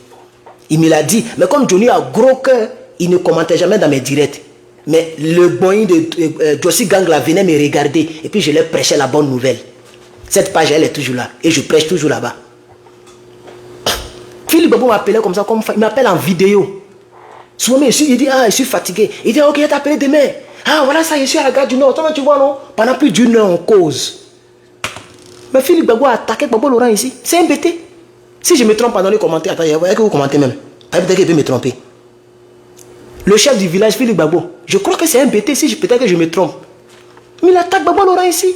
Il me l'a dit. Mais comme Johnny a gros cœur, il ne commentait jamais dans mes directs. Mais le boy de Josie Gang là venait me regarder et puis je leur prêchais la bonne nouvelle. Cette page, elle est toujours là et je prêche toujours là-bas. Philippe Gbagbo m'appelait comme ça, il m'appelle en vidéo. Souvent, il dit, ah, je suis fatigué. Il dit, ok, je t'appelle demain. Ah, voilà ça, je suis à la gare du Nord. Toi, tu vois, non? Pendant plus d'une heure, on cause. Mais Philippe Gbagbo a attaqué Gbagbo Laurent ici. C'est un BT. Si je me trompe dans les commentaires, attends, est-ce que vous commentez même? Peut-être qu'il peut me tromper. Le chef du village, Philippe Gbagbo, je crois que c'est un BT, peut-être que je me trompe. Mais il attaque Gbagbo Laurent ici.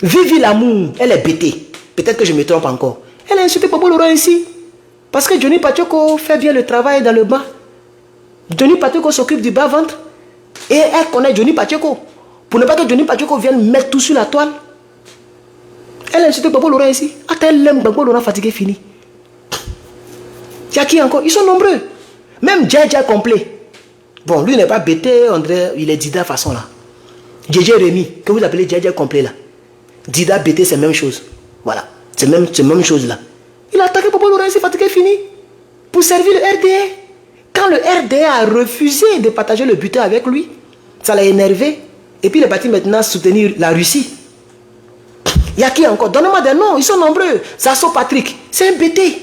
Vivi l'amour, elle est BT. Peut-être que je me trompe encore. Elle a insulté Gbagbo Laurent ici. Parce que Johnny Pacheco fait bien le travail dans le bas. Johnny Pacheco s'occupe du bas-ventre. Et elle connaît Johnny Pacheco. Pour ne pas que Johnny Pacheco vienne mettre tout sur la toile. Elle a insulté Gbagbo Laurent ici. Attends, elle aime Gbagbo Laurent fatigué, fini. Il y a qui encore? Ils sont nombreux. Même Dja complet. Bon, lui n'est pas bêté, André, il est Dida façon là. Dj Rémi, que vous appelez Dja complet là. Dida bêté, c'est la même chose. Voilà. C'est la même chose là. Il a attaqué Gbagbo Laurent ici, fatigué, fini. Pour servir le RDA. Quand le RDA a refusé de partager le butin avec lui, ça l'a énervé. Et puis il est parti maintenant soutenir la Russie. Il y a qui encore? Donnez-moi des noms, ils sont nombreux. Zasso Patrick, c'est un BT.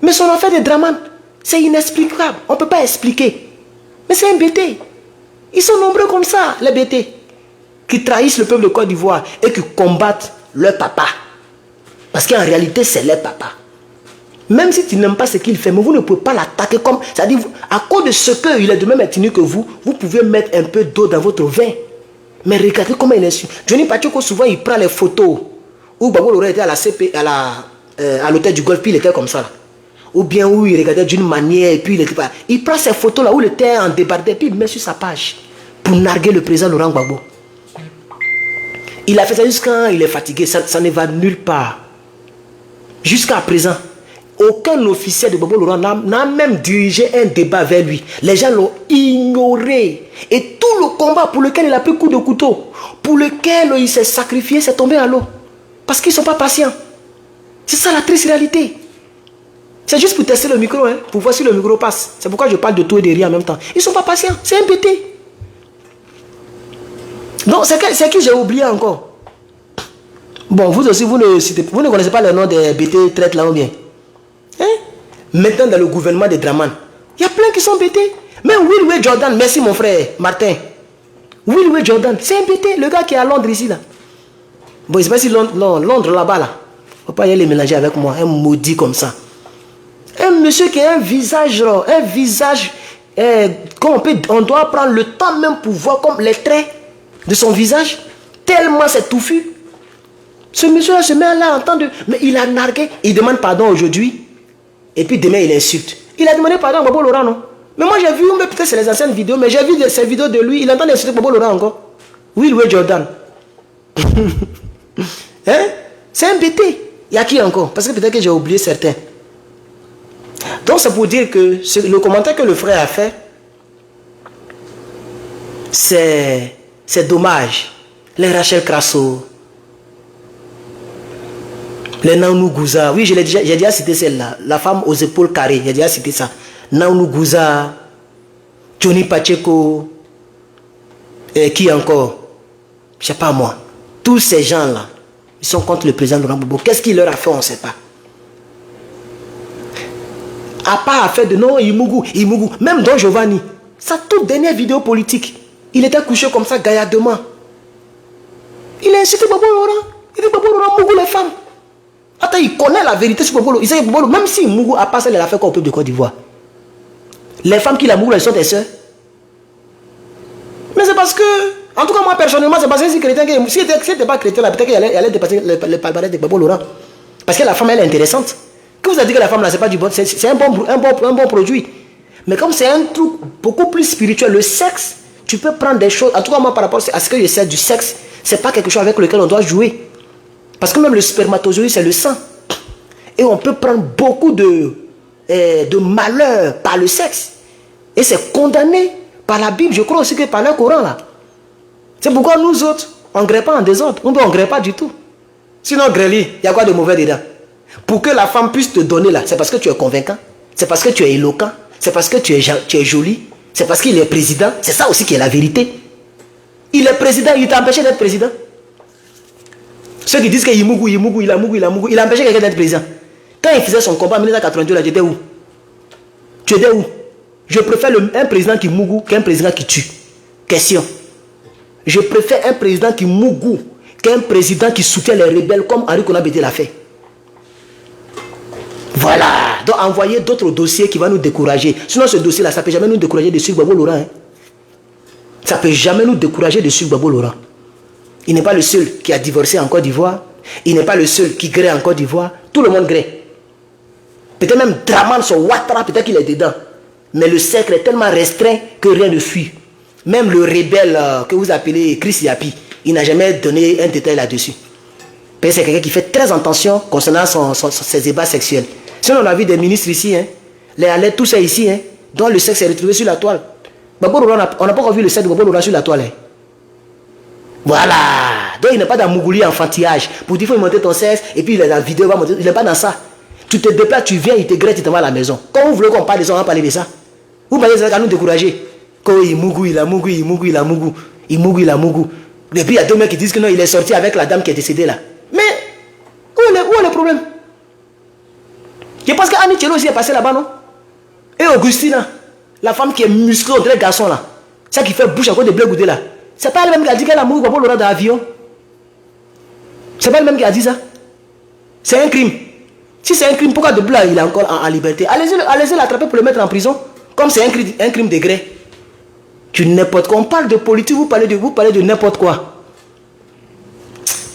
Mais son affaire de Draman, c'est inexplicable. On ne peut pas expliquer. Mais c'est un BT. Ils sont nombreux comme ça, les BT. Qui trahissent le peuple de Côte d'Ivoire et qui combattent leur papa. Parce qu'en réalité, c'est leur papa. Même si tu n'aimes pas ce qu'il fait, mais vous ne pouvez pas l'attaquer comme... C'est-à-dire, à cause de ce qu'il est de même ethnie que vous, vous pouvez mettre un peu d'eau dans votre vin. Mais regardez comment il est su. Johnny Pacheco, souvent, il prend les photos. Où Gbagbo Laurent était à la CP, à l'hôtel du Golfe, puis il était comme ça. Là. Ou bien où il regardait d'une manière, et puis il était pas... Il prend ces photos-là où il était en débardé, puis il met sur sa page. Pour narguer le président Laurent Gbagbo. Il a fait ça jusqu'à il est fatigué. Ça ne va nulle part. Jusqu'à présent. Aucun officiel de Gbagbo Laurent n'a même dirigé un débat vers lui. Les gens l'ont ignoré. Et tout le combat pour lequel il a pris coup de couteau, pour lequel il s'est sacrifié, c'est tombé à l'eau. Parce qu'ils ne sont pas patients. C'est ça la triste réalité. C'est juste pour tester le micro, hein, pour voir si le micro passe. C'est pourquoi je parle de tout et de rien en même temps. Ils ne sont pas patients. C'est un BT. Donc, c'est qui j'ai oublié encore. Bon, vous aussi, vous ne connaissez pas le nom des BT traite là ou bien. Hein? Maintenant, dans le gouvernement de Draman, il y a plein qui sont bêtés. Même Will Jordan, merci mon frère Martin. Will Jordan, c'est un bêté, le gars qui est à Londres ici là. Bon, je ne sais pas si Londres là-bas là. Il ne faut pas y aller mélanger avec moi, un maudit comme ça. Un monsieur qui a un visage, on doit prendre le temps même pour voir comme les traits de son visage, tellement c'est touffu. Ce monsieur-là se met là en temps de... Mais il a nargué, il demande pardon aujourd'hui. Et puis demain, il insulte. Il a demandé pardon à Gbagbo Laurent, non? Mais moi, j'ai vu, peut-être c'est les anciennes vidéos, mais j'ai vu ces vidéos de lui. Il entend insulter Gbagbo Laurent encore. Will Jordan. Hein? C'est un BT. Il y a qui encore? Parce que peut-être que j'ai oublié certains. Donc, c'est pour dire que le commentaire que le frère a fait, c'est dommage. Les Rachel Crasso, les Naounou Gouza, oui, j'ai déjà cité celle-là. La femme aux épaules carrées, j'ai déjà cité ça. Naounou Gouza, Johnny Pacheco, et qui encore? Je ne sais pas moi. Tous ces gens-là, ils sont contre le président Laurent Gbagbo. Qu'est-ce qu'il leur a fait, on ne sait pas. À part affaire de non, Imougou. Même Don Giovanni, sa toute dernière vidéo politique, il était couché comme ça, gaillardement. Il a insulté Gbagbo Laurent. Il dit Gbagbo Laurent Mougou les femmes. Attends, il connaît la vérité sur Gbagbo Laurent. Il sait Gbagbo Laurent, même si Mougou a passé, il a fait quoi au peuple de Côte d'Ivoire. Les femmes qui la Mougou, elles sont tes soeurs. Mais c'est parce que, en tout cas, moi personnellement, c'est parce que si chrétien, si elle n'était pas chrétien, peut-être qu'elle allait dépasser le palmarès de Gbagbo Laurent. Parce que la femme, elle est intéressante. Quand vous avez dit que la femme là, c'est pas du bon, c'est un bon produit. Mais comme c'est un truc beaucoup plus spirituel, le sexe, tu peux prendre des choses. En tout cas, moi, par rapport à ce que je sais du sexe, c'est pas quelque chose avec lequel on doit jouer. Parce que même le spermatozoïde, c'est le sang. Et on peut prendre beaucoup de malheur par le sexe. Et c'est condamné par la Bible. Je crois aussi que par le Coran là. C'est pourquoi nous autres, on ne grée pas en désordre. On ne grée pas du tout. Sinon, grêler, il y a quoi de mauvais dedans? Pour que la femme puisse te donner là, c'est parce que tu es convaincant. C'est parce que tu es éloquent. C'est parce que tu es joli. C'est parce qu'il est président. C'est ça aussi qui est la vérité. Il est président, il t'a empêché d'être président. Ceux qui disent qu'il Mougou, il a empêché quelqu'un d'être président. Quand il faisait son combat en 1982, là, j'étais où? Tu étais où? Je préfère un président qui Mougou qu'un président qui tue. Question. Je préfère un président qui Mougou qu'un président qui soutient les rebelles comme Henri Konan-Bédié l'a fait. Voilà. Donc envoyer d'autres dossiers qui vont nous décourager. Sinon ce dossier-là, ça ne peut jamais nous décourager de suivre Gbagbo Laurent. Hein. Ça ne peut jamais nous décourager de suivre Gbagbo Laurent. Il n'est pas le seul qui a divorcé en Côte d'Ivoire. Il n'est pas le seul qui grée en Côte d'Ivoire. Tout le monde grée. Peut-être même Draman, son Ouattara, peut-être qu'il est dedans. Mais le cercle est tellement restreint que rien ne fuit. Même le rebelle que vous appelez Chris Yapi, il n'a jamais donné un détail là-dessus. C'est quelqu'un qui fait très attention concernant ses débats sexuels. Sinon, on a vu des ministres ici, hein, les Alais, tout ça ici, hein, dont le sexe est retrouvé sur la toile. Gbagbo Laurent, on n'a pas encore vu le sexe de Gbagbo Laurent sur la toile. Hein. Voilà. Donc, il n'est pas dans Mougouli enfantillage. Pour dire qu'il faut monter ton sexe, et puis la vidéo va monter. Il n'est pas dans ça. Tu te déplaces, tu viens, il te grette, tu te vas à la maison. Quand vous voulez qu'on parle de ça, on va parler de ça. Vous parlez de ça, nous décourager. Quand il Mougou, il a Mougou, il Mougou, il a Mougou. Il Mougou, il a Mougou. Et puis, il y a deux mecs qui disent que non, il est sorti avec la dame qui est décédée là. Mais, où est le problème? Je pense qu'Annie Tchello aussi est passée là-bas, non? Et Augustina, la femme qui est musclée entre les garçons là, celle qui fait bouche à cause de blé goudé là, c'est pas elle-même qui a dit qu'elle a mouru Gbagbo Laurent dans l'avion. C'est pas elle-même qui a dit ça. C'est un crime. Si c'est un crime, pourquoi de blé il est encore en liberté? Allez-y l'attraper pour le mettre en prison. Comme c'est un crime de gré. Tu n'importe quoi. On parle de politique, vous parlez de n'importe quoi.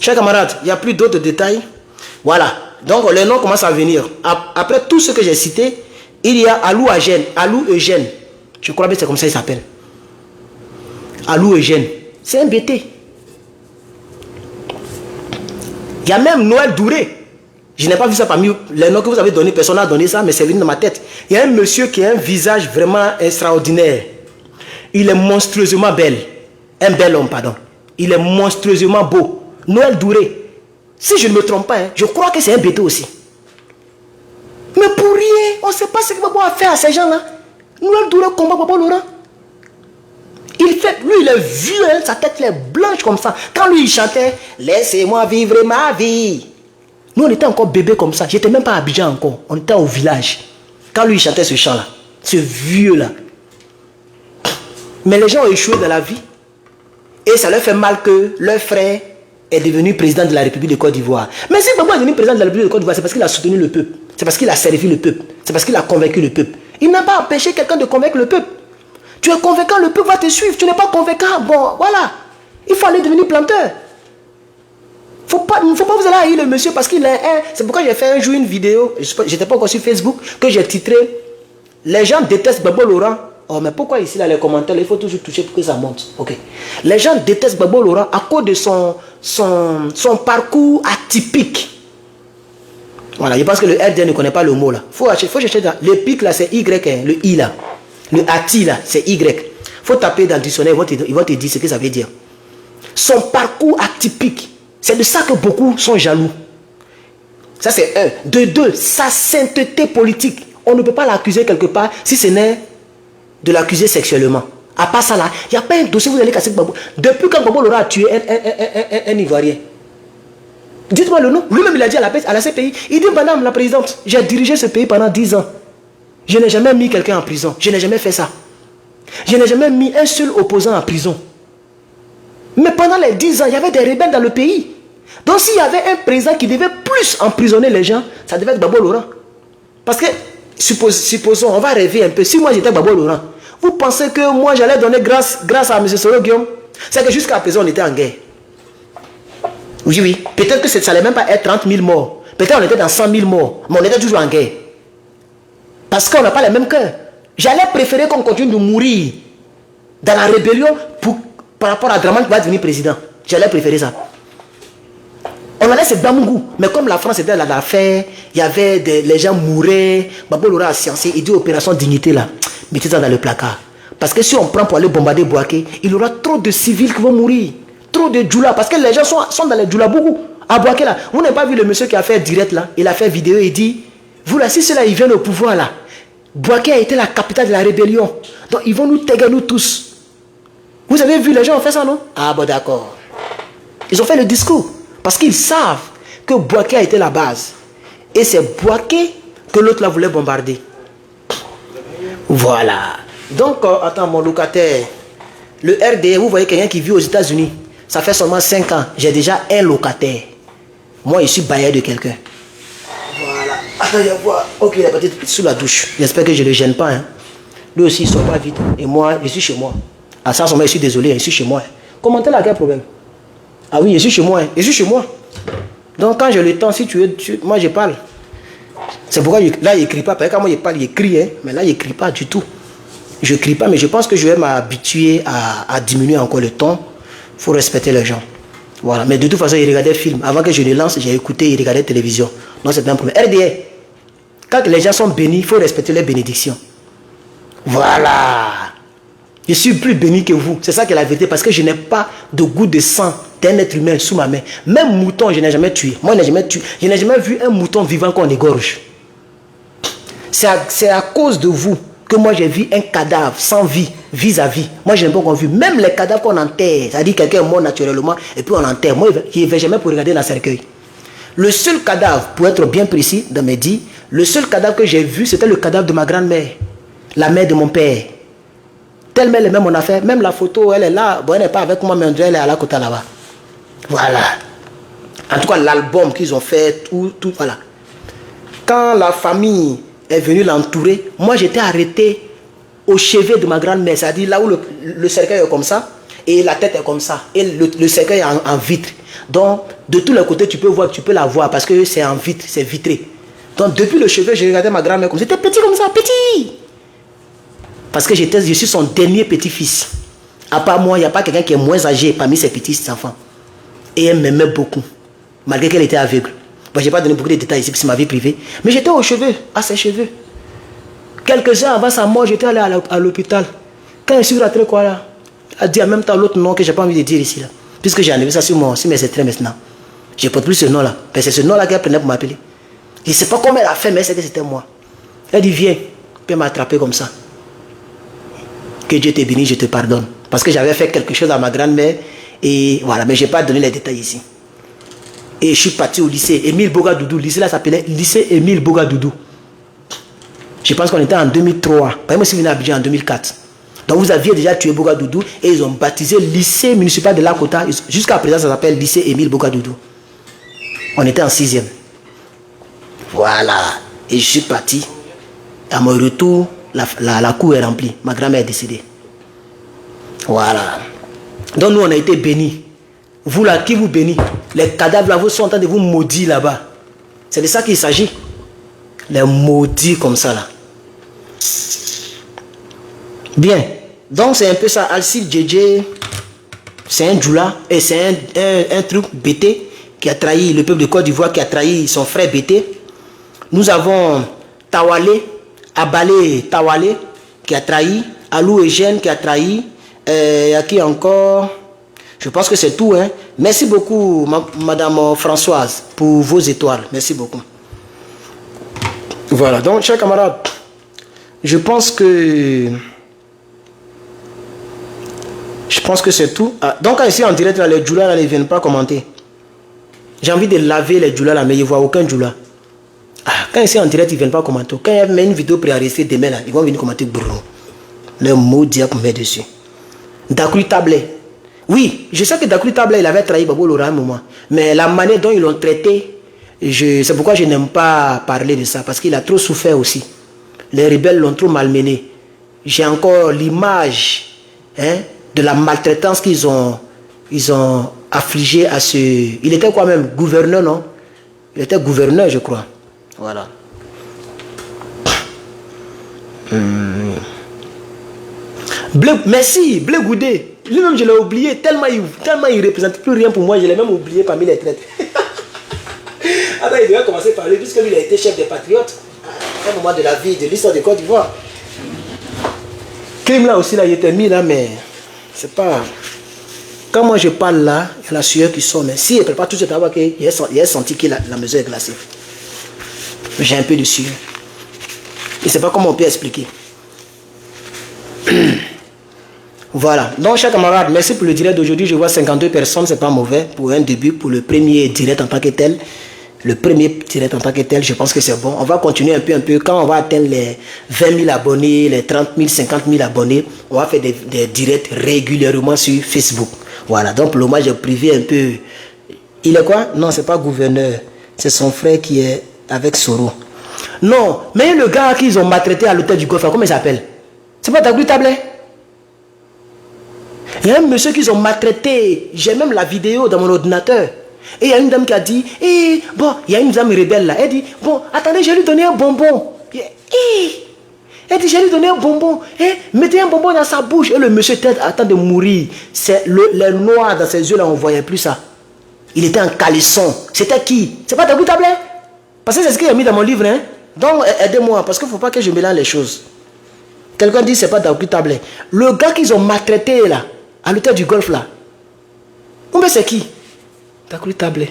Chers camarades, il n'y a plus d'autres détails. Voilà. Donc les noms commencent à venir. Après tout ce que j'ai cité, il y a Alou Eugène. Je crois que c'est comme ça qu'il s'appelle. Alou Eugène. C'est un BT. Il y a même Noël Douré. Je n'ai pas vu ça parmi les noms que vous avez donnés. Personne n'a donné ça, mais c'est venu dans ma tête. Il y a un monsieur qui a un visage vraiment extraordinaire. Il est monstrueusement belle. Un bel homme, pardon. Il est monstrueusement beau. Noël Douré. Si je ne me trompe pas, hein, je crois que c'est un BT aussi. Mais pour rien, on ne sait pas ce qu'il va faire à ces gens-là. Noël Douré combat Gbagbo Laurent. Lui, il est vieux, hein, sa tête est blanche comme ça. Quand lui, il chantait « Laissez-moi vivre ma vie ». Nous, on était encore bébés comme ça. J'étais même pas à Abidjan encore. On était au village. Quand lui, il chantait ce chant-là. Ce vieux-là. Mais les gens ont échoué dans la vie. Et ça leur fait mal que leur frère est devenu président de la République de Côte d'Ivoire. Mais si Gbagbo est devenu président de la République de Côte d'Ivoire, c'est parce qu'il a soutenu le peuple. C'est parce qu'il a servi le peuple. C'est parce qu'il a convaincu le peuple. Il n'a pas empêché quelqu'un de convaincre le peuple. Tu es convaincant, le peuple va te suivre. Tu n'es pas convaincant, bon, voilà. Il faut aller devenir planteur. Il ne faut pas vous aller haïr le monsieur parce qu'il est un... C'est pourquoi j'ai fait un jour une vidéo, je n'étais pas encore sur Facebook, que j'ai titré « Les gens détestent Gbagbo Laurent ». Oh, mais pourquoi ici, là, les commentaires, il faut toujours toucher pour que ça monte. Ok. Les gens détestent Gbagbo Laurent à cause de son parcours atypique. Voilà, je pense que le RD ne connaît pas le mot là. Faut chercher dans... Le pic là, c'est Y, hein, le I là. Le ati là, c'est Y. Il faut taper dans le dictionnaire, ils vont te dire ce que ça veut dire. Son parcours atypique. C'est de ça que beaucoup sont jaloux. Ça c'est un. De deux, sa sainteté politique. On ne peut pas l'accuser quelque part si ce n'est de l'accuser sexuellement. À part ça là, il n'y a pas un dossier où vous allez casser Gbagbo. Depuis quand Gbagbo Laurent a tué un Ivoirien. Dites-moi le nom. Lui-même il a dit à la CPI. Il dit madame la présidente, j'ai dirigé ce pays pendant 10 ans. Je n'ai jamais mis quelqu'un en prison. Je n'ai jamais fait ça. Je n'ai jamais mis un seul opposant en prison. Mais pendant les 10 ans, il y avait des rebelles dans le pays. Donc s'il y avait un président qui devait plus emprisonner les gens, ça devait être Gbagbo Laurent. Parce que, supposons, on va rêver un peu. Si moi j'étais Gbagbo Laurent, vous pensez que moi j'allais donner grâce à M. Soro Guillaume? C'est que jusqu'à présent on était en guerre. Oui, oui. Peut-être que ça n'allait même pas être 30 000 morts. Peut-être on était dans 100 000 morts, mais on était toujours en guerre. Parce qu'on n'a pas le même cœur. J'allais préférer qu'on continue de mourir dans la rébellion par rapport à Draman qui va devenir président. J'allais préférer ça. On allait se Bamougou. Mais comme la France était là l'affaire, il y avait les gens mouraient. Babo l'aura sciencé. Il dit opération dignité là. Mettez ça dans le placard. Parce que si on prend pour aller bombarder Bouaké, il y aura trop de civils qui vont mourir. Trop de djoula. Parce que les gens sont dans les djoula beaucoup. À Bouaké là. Vous n'avez pas vu le monsieur qui a fait direct là. Il a fait vidéo et dit, vous là, si ceux-là ils viennent au pouvoir là, Bouaké a été la capitale de la rébellion. Donc ils vont nous taguer nous tous. Vous avez vu, les gens ont fait ça, non? Ah bon, d'accord. Ils ont fait le discours. Parce qu'ils savent que Bouaké a été la base. Et c'est Bouaké que l'autre là voulait bombarder. Voilà. Donc, attends, mon locataire. Le RDA, vous voyez quelqu'un qui vit aux États-Unis. Ça fait seulement 5 ans. J'ai déjà un locataire. Moi, je suis bailleur de quelqu'un. Voilà. Attends, il y a quoi? Ok, il est peut-être sous la douche. J'espère que je ne le gêne pas. Hein. Lui aussi, il ne sort pas vite. Et moi, je suis chez moi. À ça, je suis désolé, je suis chez moi. Commentez là, quel problème? Ah oui, je suis chez moi. Je suis chez moi. Donc, quand j'ai le temps, si tu veux, moi, je parle. C'est pourquoi, là, il n'écrit pas. Parce que quand moi, je parle, il écrit. Hein, mais là, il n'écrit pas du tout. Je ne crie pas, mais je pense que je vais m'habituer à diminuer encore le ton. Il faut respecter les gens. Voilà. Mais de toute façon, il regardait film. Avant que je le lance, j'ai écouté, il regardait télévision. Donc, c'est un problème. RDA, quand les gens sont bénis, il faut respecter les bénédictions. Voilà. Je suis plus béni que vous. C'est ça qui est la vérité. Parce que je n'ai pas de goût de sang d'un être humain sous ma main. Même mouton, je n'ai jamais tué. Moi, je n'ai jamais tué. Je n'ai jamais vu un mouton vivant qu'on égorge. C'est à cause de vous que moi, j'ai vu un cadavre sans vie, vis-à-vis. Moi, je n'ai pas encore vu. Même les cadavres qu'on enterre, c'est-à-dire quelqu'un est mort naturellement, et puis on enterre. Moi, je ne vais jamais pour regarder dans le cercueil. Le seul cadavre, pour être bien précis dans mes dits, le seul cadavre que j'ai vu, c'était le cadavre de ma grand-mère, la mère de mon père. Tellement elle est même on a fait, même la photo, elle est là. Bon, elle n'est pas avec moi, mais elle est à la côté là-bas. Voilà. En tout cas, l'album qu'ils ont fait, tout, voilà. Quand la famille est venue l'entourer, moi j'étais arrêté au chevet de ma grand-mère, c'est-à-dire là où le cercueil est comme ça, et la tête est comme ça, et le cercueil est en vitre. Donc, de tous les côtés, tu peux la voir, parce que c'est en vitre, c'est vitré. Donc, depuis le chevet, je regardais ma grand-mère comme ça, c'était petit comme ça, petit. Parce que je suis son dernier petit-fils. À part moi, il n'y a pas quelqu'un qui est moins âgé parmi ses petits-enfants. Et elle m'aimait beaucoup, malgré qu'elle était aveugle. Bon, je n'ai pas donné beaucoup de détails ici, c'est ma vie privée. Mais j'étais aux cheveux, à ses cheveux. Quelques heures avant sa mort, j'étais allé à l'hôpital. Quand je suis rentré, quoi là, elle a dit en même temps l'autre nom que je n'ai pas envie de dire ici. Là. Puisque j'ai enlevé ça sur mes extraits maintenant. Je ne porte plus ce nom-là. C'est ce nom-là qu'elle prenait pour m'appeler. Je ne sais pas comment elle a fait, mais c'est que c'était moi. Elle dit, viens. Puis elle m'a attrapé comme ça. Que Dieu te bénisse, je te pardonne. Parce que j'avais fait quelque chose à ma grand-mère. Et voilà, mais je n'ai pas donné les détails ici. Et je suis parti au lycée Émile Bogadoudou. Le lycée là s'appelait lycée Émile Bogadoudou. Je pense qu'on était en 2003. Moi aussi, je suis venu à Abidjan en 2004. Donc vous aviez déjà tué Bogadoudou et ils ont baptisé lycée municipal de Lakota. Jusqu'à présent, ça s'appelle lycée Émile Bogadoudou. On était en 6e. Voilà. Et je suis parti. À mon retour, la cour est remplie. Ma grand-mère est décédée. Voilà. Donc nous, on a été bénis. Vous là, qui vous bénit? Les cadavres là, vous sont en train de vous maudire là-bas. C'est de ça qu'il s'agit. Les maudits comme ça là. Bien. Donc c'est un peu ça. Alcide Djedje, c'est un djoula. Et c'est un truc Bété qui a trahi le peuple de Côte d'Ivoire, qui a trahi son frère Bété. Nous avons Tawalé, Abalé Tawalé, qui a trahi. Alou Eugène qui a trahi. Il y a qui encore? Je pense que c'est tout. Hein. Merci beaucoup, Madame Françoise, pour vos étoiles. Merci beaucoup. Voilà. Donc, chers camarades, je pense que c'est tout. Ah, donc, quand ici en direct, là, les djoulas, ils ne viennent pas commenter. J'ai envie de laver les djoulas, là, mais ils ne voient aucun djoula. Ah, quand ici en direct, ils ne viennent pas commenter. Quand il y a une vidéo préenregistrée demain, là, ils vont venir commenter. Brrr. Le mot diable met dessus. Dakri Tablet. Oui, je sais que Dakri Tablet, il avait trahi Babo Lora à un moment. Mais la manière dont ils l'ont traité, c'est pourquoi je n'aime pas parler de ça. Parce qu'il a trop souffert aussi. Les rebelles l'ont trop malmené. J'ai encore l'image de la maltraitance qu'ils ont affligée à ce... Il était quoi même? Gouverneur, non? Il était gouverneur, je crois. Voilà. Merci, Blé Goudé. Lui-même, je l'ai oublié. Tellement il ne représente plus rien pour moi. Je l'ai même oublié parmi les traites. Attends, il devait commencer par lui, puisque lui, il a été chef des patriotes. À un moment de la vie, de l'histoire de Côte d'Ivoire. Crime là aussi, là, il était mis là, mais c'est pas... Quand moi je parle là, il y a la sueur qui sort. Mais si elle ne prépare tout ce travail, il a senti que la mesure est glacée. J'ai un peu de sueur. Je ne sais pas comment on peut expliquer. Voilà. Donc, chers camarades, merci pour le direct d'aujourd'hui. Je vois 52 personnes, c'est pas mauvais pour un début, pour le premier direct en tant que tel. Le premier direct en tant que tel, je pense que c'est bon. On va continuer un peu. Quand on va atteindre les 20 000 abonnés, les 30 000, 50 000 abonnés, on va faire des directs régulièrement sur Facebook. Voilà. Donc, pour le moment, j'ai privé un peu. Il est quoi? Non, c'est pas gouverneur. C'est son frère qui est avec Soro. Non, mais le gars qu'ils ont maltraité à l'hôtel du Golfe, comment il s'appelle? C'est pas Daglu Tablet? Il y a un monsieur qu'ils ont maltraité. J'ai même la vidéo dans mon ordinateur. Et il y a une dame qui a dit, bon, il y a une dame rebelle là. Elle dit, bon, attendez, je vais lui donner un bonbon. Elle dit, je vais lui donner un bonbon. Mettez un bonbon dans sa bouche. Et le monsieur était en train de mourir. C'est le noir dans ses yeux là, on ne voyait plus ça. Il était en caleçon. C'était qui? C'est pas Daglu Tablet? Parce que c'est ce qu'il a mis dans mon livre. Hein? Donc, aidez-moi, parce qu'il ne faut pas que je mélange les choses. Quelqu'un dit, c'est pas Daglu Tablet. Le gars qu'ils ont maltraité là, à l'hôtel du Golfe là. Mais c'est qui? Daglu Tablet.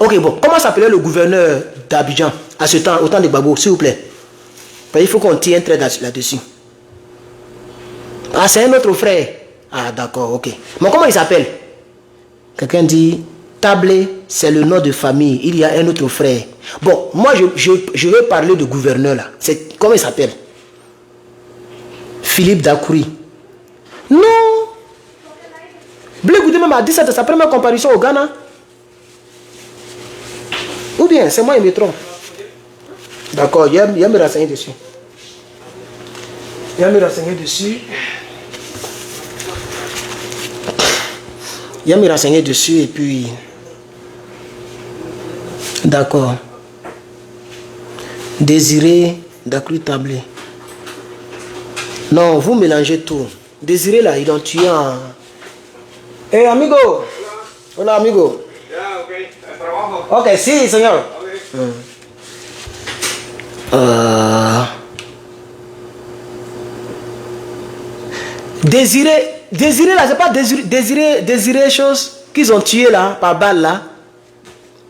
Ok, bon. Comment s'appelait le gouverneur d'Abidjan à ce temps, au temps de Gbagbo, s'il vous plaît? Il faut qu'on tire un trait là-dessus. Ah, c'est un autre frère. Ah, d'accord, ok. Mais comment il s'appelle? Quelqu'un dit, Tablet, c'est le nom de famille. Il y a un autre frère. Bon, moi, je vais parler de gouverneur là. Comment il s'appelle? Philippe Dakouri. Non. Blé Goudé même a dit ça de sa première comparution au Ghana. Ou bien, c'est moi, il me trompe. D'accord, il y a me renseigner dessus. Il y a me renseigner dessus. Il y a me renseigner dessus et puis... D'accord. Désiré Daglu Tablet. Non, vous mélangez tout. Désiré là, ils l'ont tué en... Hey amigo. Hola amigo. Ya, ok. El trabajo. Ok, sí, señor. Okay. Désiré là, c'est pas désiré chose qu'ils ont tué là, par balle là.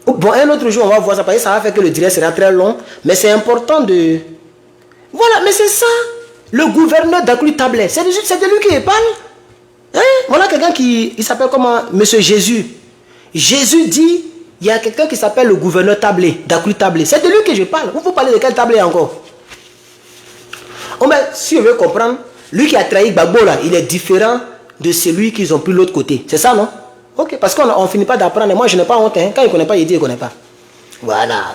Bon, un autre jour, on va voir ça, parce que ça va faire que le direct sera très long. Mais c'est important de... Voilà, mais c'est ça. Le gouverneur Daglu Tablet. C'est de lui qui parle. Hein? Voilà quelqu'un qui... Il s'appelle comment? Monsieur Jésus. Jésus dit, il y a quelqu'un qui s'appelle le gouverneur Tablet, Daglu Tablet. C'est de lui que je parle. Vous parlez de quel Tablet encore? Oh, mais si on veut comprendre, lui qui a trahi Gbagbo là, il est différent de celui qu'ils ont pris de l'autre côté. C'est ça, non? Ok, parce qu'on ne finit pas d'apprendre. Moi, je n'ai pas honte. Hein. Quand il ne connaît pas, il dit qu'il ne connaît pas. Voilà.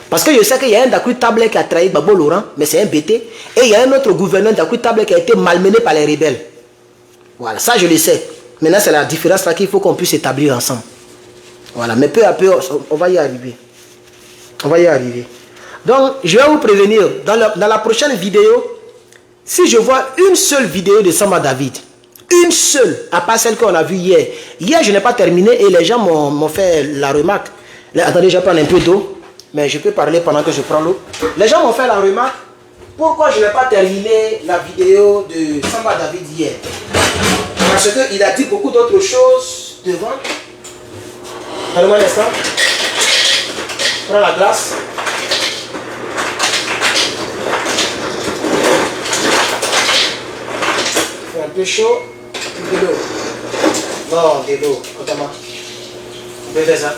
Parce que je sais qu'il y a un Daglu Tablet qui a trahi Gbagbo Laurent, mais c'est un BT. Et il y a un autre gouverneur Daglu Tablet qui a été malmené par les rebelles. Voilà, ça je le sais. Maintenant, c'est la différence là qu'il faut qu'on puisse établir ensemble. Voilà, mais peu à peu, on va y arriver. On va y arriver. Donc, je vais vous prévenir, dans la prochaine vidéo, si je vois une seule vidéo de Samba David, une seule, à part celle qu'on a vue hier. Hier, je n'ai pas terminé et les gens m'ont fait la remarque. Là, attendez, je vais prendre un peu d'eau, mais je peux parler pendant que je prends l'eau. Les gens m'ont fait la remarque, pourquoi je n'ai pas terminé la vidéo de Samba David hier? Parce qu'il a dit beaucoup d'autres choses devant. Donne-moi un instant. Prends la glace. Un peu chaud. De l'eau. Non, de l'eau. Notamment. Je vais faire ça.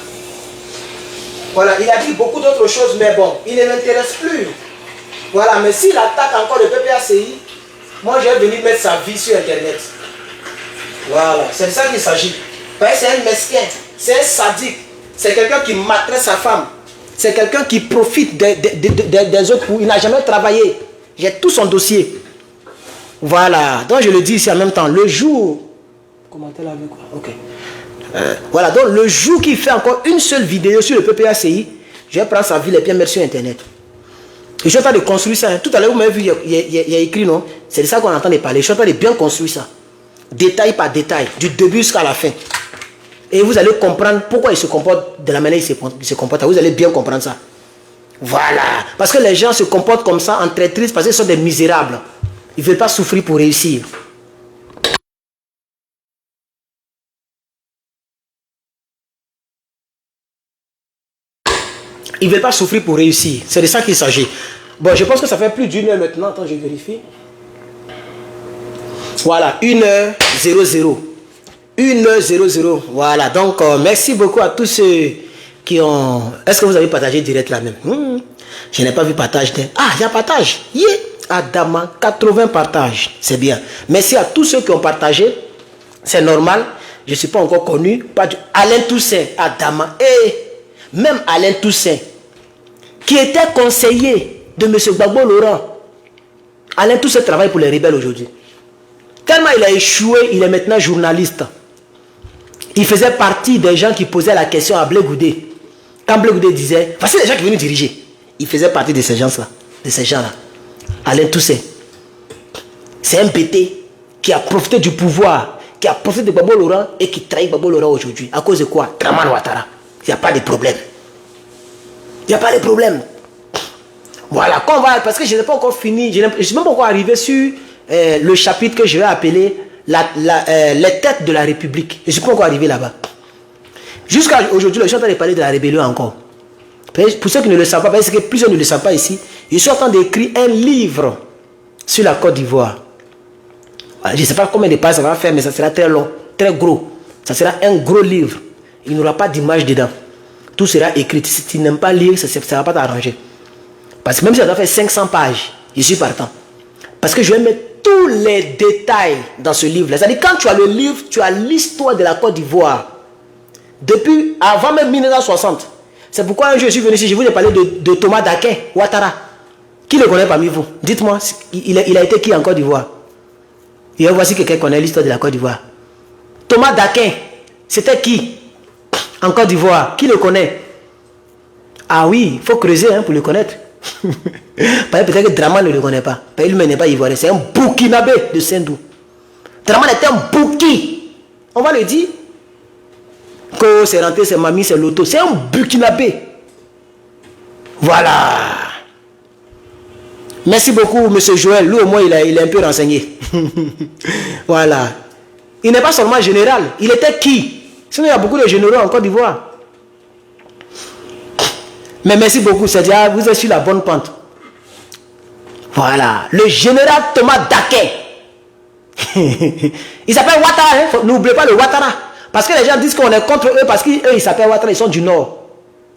Voilà, il a dit beaucoup d'autres choses, mais bon, il ne m'intéresse plus. Voilà, mais s'il attaque encore le PPACI, moi je vais venir mettre sa vie sur Internet. Voilà, c'est de ça qu'il s'agit. Parce que c'est un mesquin, c'est un sadique, c'est quelqu'un qui maltraite sa femme, c'est quelqu'un qui profite des autres. Il n'a jamais travaillé. J'ai tout son dossier. Voilà, donc je le dis ici en même temps. Le jour... Commenter avec quoi? Ok. Voilà, donc le jour qu'il fait encore une seule vidéo sur le PPACI, je vais prendre sa ville et bien mettre sur Internet. Et je suis en train de construire ça. Hein. Tout à l'heure, vous m'avez vu, il y a écrit, non? C'est de ça qu'on entend parler. Je suis en train de bien construire ça. Détail par détail, du début jusqu'à la fin. Et vous allez comprendre pourquoi il se comporte de la manière il se comporte. Vous allez bien comprendre ça. Voilà. Parce que les gens se comportent comme ça en traîtrise parce qu'ils sont des misérables. Ils ne veulent pas souffrir pour réussir. Ils ne veulent pas souffrir pour réussir. C'est de ça qu'il s'agit. Bon, je pense que ça fait plus d'une heure maintenant. Attends, je vérifie. Voilà, 1h00. 1h00. Voilà, donc merci beaucoup à tous ceux qui ont... Est-ce que vous avez partagé direct là même? Je n'ai pas vu partage. Ah, il y a partage. Yeah. Adama, 80 partages. C'est bien. Merci à tous ceux qui ont partagé. C'est normal. Je ne suis pas encore connu. Alain Toussaint, Adama. Et même Alain Toussaint, qui était conseiller de M. Gbagbo Laurent. Alain Toussaint travaille pour les rebelles aujourd'hui. Tellement il a échoué, il est maintenant journaliste. Il faisait partie des gens qui posaient la question à Blé Goudé. Quand Blé Goudé disait, voici les gens qui venaient diriger. Il faisait partie de ces gens-là. De ces gens-là. Alain Toussaint. C'est un pété qui a profité du pouvoir, qui a profité de Gbagbo Laurent et qui trahit Gbagbo Laurent aujourd'hui. À cause de quoi? Draman Ouattara. Il n'y a pas de problème. Il n'y a pas de problème. Voilà, quand on va, parce que je n'ai pas encore fini, je ne suis même pas encore arrivé sur le chapitre que je vais appeler les têtes de la République. Je ne suis pas encore arrivé là-bas. Jusqu'à aujourd'hui, je suis en train de parler de la rébellion encore. Pour ceux qui ne le savent pas, parce que plusieurs ne le savent pas ici, je suis en train d'écrire un livre sur la Côte d'Ivoire. Voilà, je ne sais pas combien de pages ça va faire, mais ça sera très long, très gros. Ça sera un gros livre. Il n'y aura pas d'image dedans. Tout sera écrit. Si tu n'aimes pas lire, ça ne va pas t'arranger. Parce que même si ça doit faire 500 pages, je suis partant. Parce que je vais mettre tous les détails dans ce livre-là. C'est-à-dire quand tu as le livre, tu as l'histoire de la Côte d'Ivoire. Depuis, avant même 1960. C'est pourquoi un jour je suis venu ici, je vous ai parlé de Thomas Dakin Ouattara. Qui le connaît parmi vous? Dites-moi, il a été qui en Côte d'Ivoire? Et voici quelqu'un qui connaît l'histoire de la Côte d'Ivoire. Thomas Dakin, c'était qui en Côte d'Ivoire? Qui le connaît? Ah oui, il faut creuser pour le connaître. Peut-être que Draman ne le connaît pas. Lui-même n'est pas ivoirien. C'est un Burkinabé de Sendou. Draman était un Burki. On va le dire. Que c'est rentré, c'est mamie, c'est l'auto. C'est un Burkinabé. Voilà. Merci beaucoup, monsieur Joël. Lui, au moins, il est un peu renseigné. Voilà. Il n'est pas seulement général. Il était qui? Sinon, il y a beaucoup de généraux en Côte d'Ivoire. Mais merci beaucoup, c'est-à-dire vous êtes sur la bonne pente. Voilà. Le général Thomas Dakin. Il s'appelle Ouattara. Hein? N'oubliez pas le Ouattara. Parce que les gens disent qu'on est contre eux parce qu'eux, ils s'appellent Ouattara, ils sont du Nord.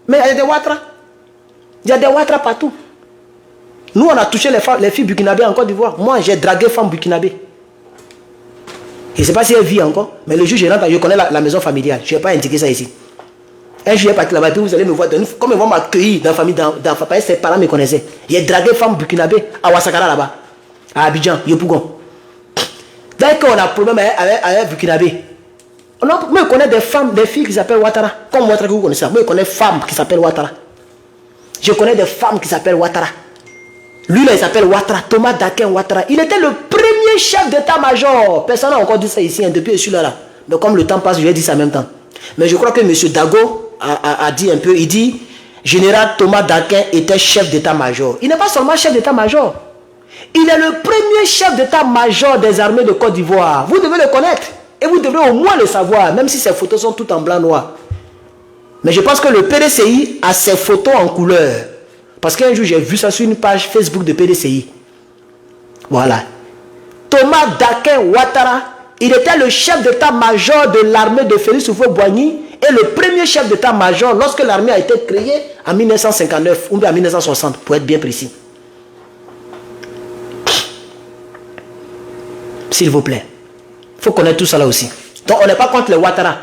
Mais il y a des Ouattara. Il y a des Ouattara partout. Nous, on a touché les filles burkinabées en Côte d'Ivoire. Moi, j'ai dragué femme burkinabée. Je ne sais pas si elle vit encore. Mais le jour où je rentre, je connais la maison familiale. Je ne vais pas indiquer ça ici. Un jour, je vais partir là-bas, puis vous allez me voir, comme ils vont m'accueillir dans la famille, dans ses parents me connaissaient. J'ai dragué femme burkinabé à Ouassakara là-bas, à Abidjan, Yopougon. Dès qu'on a problème avec burkinabé, moi je connais des femmes, des filles qui s'appellent Ouattara, comme Ouattara que vous connaissez. Moi je connais des femmes qui s'appellent Ouattara. Je connais des femmes qui s'appellent Ouattara. Lui là il s'appelle Ouattara, Thomas Dakin Ouattara. Il était le premier chef d'état-major. Personne n'a encore dit ça ici, depuis je suis là. Mais comme le temps passe, je vais dire ça en même temps. Mais je crois que M. Dago a dit un peu, il dit, général Thomas Dakin était chef d'état-major. Il n'est pas seulement chef d'état-major. Il est le premier chef d'état-major des armées de Côte d'Ivoire. Vous devez le connaître. Et vous devez au moins le savoir, même si ses photos sont toutes en blanc-noir. Mais je pense que le PDCI a ses photos en couleur. Parce qu'un jour, j'ai vu ça sur une page Facebook de PDCI. Voilà. Thomas Dakin Ouattara, il était le chef d'état-major de l'armée de Félix Houphouët-Boigny et le premier chef d'état-major lorsque l'armée a été créée en 1959 ou en 1960, pour être bien précis. S'il vous plaît. Il faut connaître tout ça là aussi. Donc on n'est pas contre les Ouattara.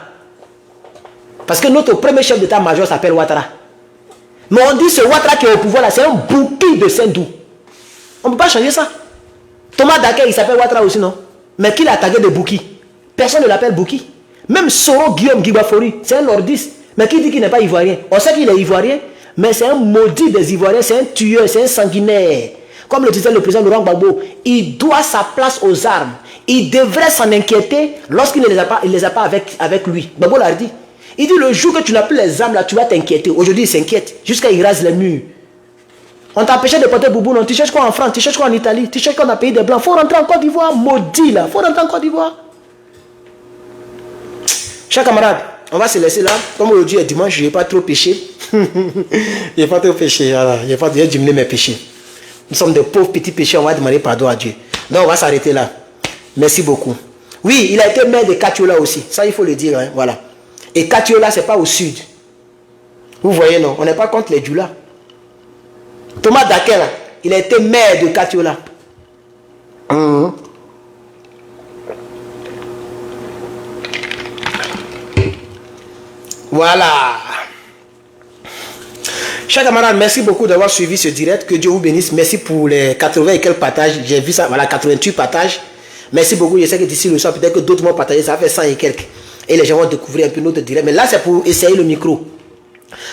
Parce que notre premier chef d'état-major s'appelle Ouattara. Mais on dit ce Ouattara qui est au pouvoir là, c'est un Burki de Sendou. On ne peut pas changer ça. Thomas Dakin, il s'appelle Ouattara aussi, non? Mais qui l'a tagué de Burki? Personne ne l'appelle Burki. Même Soro Guillaume Guibafori, c'est un nordiste. Mais qui dit qu'il n'est pas ivoirien? On sait qu'il est ivoirien, mais c'est un maudit des Ivoiriens, c'est un tueur, c'est un sanguinaire. Comme le disait le président Laurent Gbagbo, il doit sa place aux armes. Il devrait s'en inquiéter lorsqu'il ne les a pas avec lui. Gbagbo l'a dit. Il dit le jour que tu n'as plus les armes là, tu vas t'inquiéter. Aujourd'hui, il s'inquiète jusqu'à il rase les murs. On t'a empêché de porter boubou, non? Tu cherches quoi en France? Tu cherches quoi en Italie? Tu cherches quoi dans le pays des Blancs? Faut rentrer en Côte d'Ivoire, maudit là. Faut rentrer en Côte d'Ivoire. Chers camarades, on va se laisser là. Comme aujourd'hui est dimanche, je n'ai pas trop péché. Je n'ai pas trop péché. Voilà. Je vais diminuer mes péchés. Nous sommes de pauvres petits péchés. On va demander pardon à Dieu. Donc on va s'arrêter là. Merci beaucoup. Oui, il a été maire de Katiola aussi. Ça, il faut le dire. Hein. Voilà. Et Katiola, ce n'est pas au sud. Vous voyez, non? On n'est pas contre les Djoula. Thomas Dakel, il a été maire de Katiola. Voilà. Chers camarades, merci beaucoup d'avoir suivi ce direct. Que Dieu vous bénisse. Merci pour les 80 et quelques partages. J'ai vu ça, voilà, 88 partages. Merci beaucoup. Je sais que d'ici le soir, peut-être que d'autres vont partager. Ça fait 100 et quelques. Et les gens vont découvrir un peu notre direct. Mais là, c'est pour essayer le micro.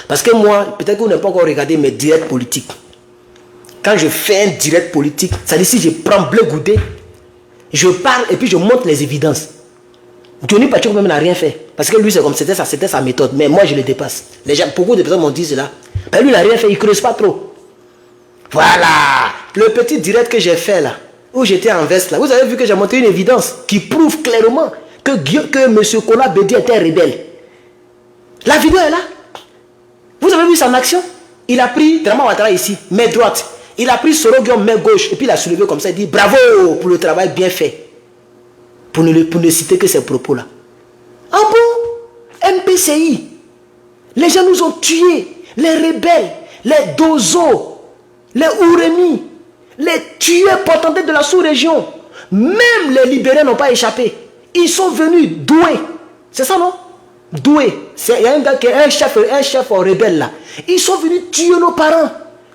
Parce que moi, peut-être que vous n'avez pas encore regardé mes directs politiques. Quand je fais un direct politique, ça dit si je prends Bleu Goudé, je parle et puis je montre les évidences. Johnny Pacheco même n'a rien fait. Parce que lui, c'est comme c'était sa méthode. Mais moi, je le dépasse. Les gens, beaucoup de personnes m'ont dit cela. Mais lui, il n'a rien fait, il ne creuse pas trop. Voilà. Le petit direct que j'ai fait là, où j'étais en veste là, vous avez vu que j'ai montré une évidence qui prouve clairement que M. Kola Bédi était rebelle. La vidéo est là. Vous avez vu son action? Il a pris Draman Ouattara ici, main droite. Il a pris Soro Guillaume, main gauche. Et puis il a soulevé comme ça. Il dit bravo pour le travail bien fait. Pour ne citer que ces propos-là. Ah bon? MPCI. Les gens nous ont tués. Les rebelles, les Dozo, les Ouremi, les tueurs potentiels de la sous-région. Même les libérés n'ont pas échappé. Ils sont venus doués. C'est ça, non? Doué. Il y a un gars qui est un chef rebelle là. Ils sont venus tuer nos parents.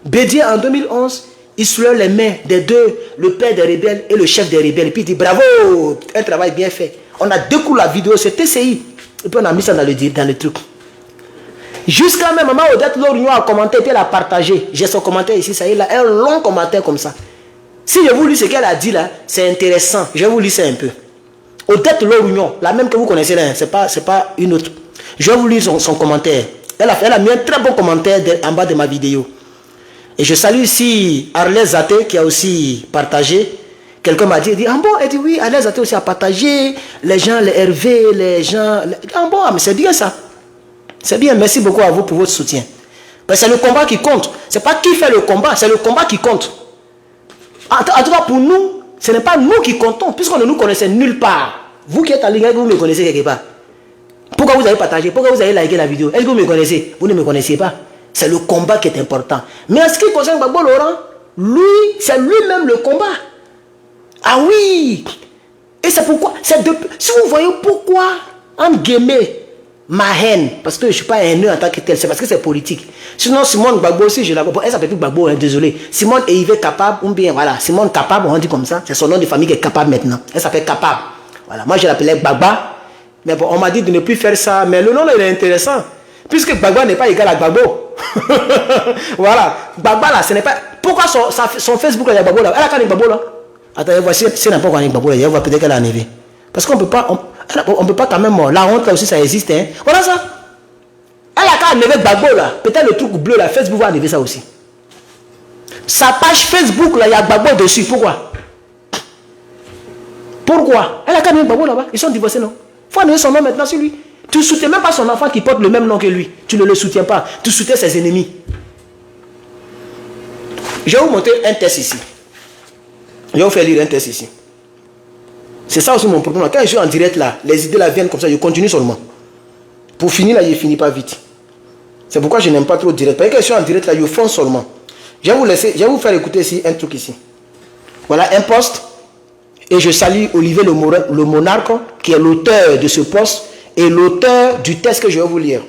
Bédier en 2011, il soulève les mains des deux, le père des rebelles et le chef des rebelles. Et puis il dit bravo, un travail bien fait. On a découvert la vidéo, c'est TCI. Et puis on a mis ça dans le truc. Jusqu'à même maman Odette Lorignon a commenté et puis elle a partagé. J'ai son commentaire ici, ça y est là, un long commentaire comme ça. Si je vous lis ce qu'elle a dit là, c'est intéressant. Je vais vous lire ça un peu. Odette Lorignon, la même que vous connaissez là, c'est pas une autre. Je vais vous lire son commentaire. Elle a mis un très bon commentaire en bas de ma vidéo. Et je salue ici Arlès Zaté qui a aussi partagé. Quelqu'un m'a dit, ah bon, elle dit oui, Arlès Zaté aussi a partagé. Les gens, les Hervé, les gens. Ah bon, mais c'est bien ça. C'est bien, merci beaucoup à vous pour votre soutien. C'est le combat qui compte. Ce n'est pas qui fait le combat, c'est le combat qui compte. En tout cas, pour nous, ce n'est pas nous qui comptons, puisqu'on ne nous connaissait nulle part. Vous qui êtes en ligne, vous me connaissez quelque part. Pourquoi vous avez partagé? Pourquoi vous avez liké la vidéo? Est-ce que vous me connaissez? Vous ne me connaissiez pas. C'est le combat qui est important. Mais en ce qui concerne Gbagbo Laurent, lui, c'est lui-même le combat. Ah oui! Et c'est pourquoi, si vous voyez pourquoi, entre guillemets, ma haine, parce que je ne suis pas haineux en tant que tel, c'est parce que c'est politique. Sinon, Simone Gbagbo aussi, je la vois. Elle s'appelle plus Gbagbo, hein, désolé. Simone et Yves Capable, ou bien, voilà, Simone Capable, on dit comme ça. C'est son nom de famille qui est Capable maintenant. Elle s'appelle Capable. Voilà, moi je l'appelais Gbagba. Mais bon, on m'a dit de ne plus faire ça. Mais le nom là, il est intéressant. Puisque Gbagba n'est pas égal à Gbagbo. Voilà. Gbagba là, ce n'est pas. Pourquoi son Facebook là, il y a Gbagbo là? Elle a quand même Gbagbo là. Attendez, voici, si elle n'a pas encore Gbagbo là, elle va peut-être qu'elle a enlevé. Parce qu'on ne peut pas. On peut pas quand même. La honte là aussi, ça existe. Hein. Voilà ça. Elle a quand même enlevé Gbagbo là. Peut-être le truc bleu là, Facebook va enlever ça aussi. Sa page Facebook là, il y a Gbagbo dessus. Pourquoi? Pourquoi? Elle a quand même Gbagbo là-bas. Ils sont divorcés, non? Il faut enlever son nom maintenant sur lui. Tu ne soutiens même pas son enfant qui porte le même nom que lui. Tu ne le soutiens pas. Tu soutiens ses ennemis. Je vais vous montrer un test ici. Je vais vous faire lire un test ici. C'est ça aussi mon problème. Quand je suis en direct là, les idées là viennent comme ça, je continue seulement. Pour finir là, je ne finis pas vite. C'est pourquoi je n'aime pas trop direct. Parce que quand je suis en direct là, je fonce seulement. Je vais vous faire écouter ici un truc ici. Voilà un post. Et je salue Olivier le Monarque, qui est l'auteur de ce post et l'auteur du texte que je vais vous lire.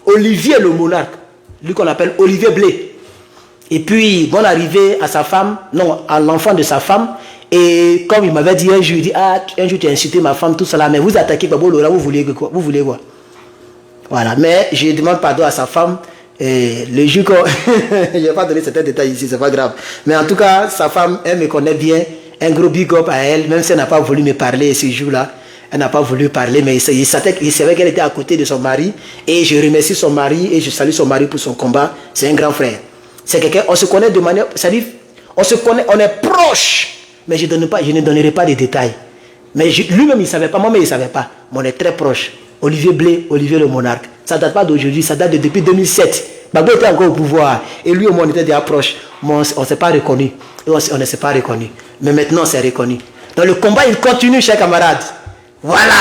Olivier le Monarque, lui qu'on appelle Olivier Blé. Et puis, bonne arrivée à sa femme, non, à l'enfant de sa femme, Et comme il m'avait dit un jour, il dit, ah, un jour tu as insulté ma femme, tout cela, mais vous attaquez Gbagbo Laurent, vous voulez quoi? Vous voulez quoi? Voilà, mais je demande pardon à sa femme. Et le jour qu'on... je ne vais pas donner certains détails ici, c'est pas grave. Mais en tout cas, sa femme, elle me connaît bien. Un gros big up à elle, même si elle n'a pas voulu me parler ce jour-là. Elle n'a pas voulu parler, mais il savait qu'elle était à côté de son mari. Et je remercie son mari et je salue son mari pour son combat. C'est un grand frère. C'est quelqu'un, on se connaît de manière... C'est-à-dire, on se connaît, on est proche. Mais je ne donnerai pas de détails. Mais lui-même, il ne savait pas. Moi-même, il ne savait pas. Mais on est très proche. Olivier Blé, Olivier le monarque. Ça ne date pas d'aujourd'hui, ça date depuis 2007. Gbagbo était encore au pouvoir. Et lui, au moins, on était déjà proches. On ne s'est pas reconnu. On ne s'est pas reconnu. Mais maintenant, c'est reconnu. Dans le combat, il continue, chers camarades. Voilà.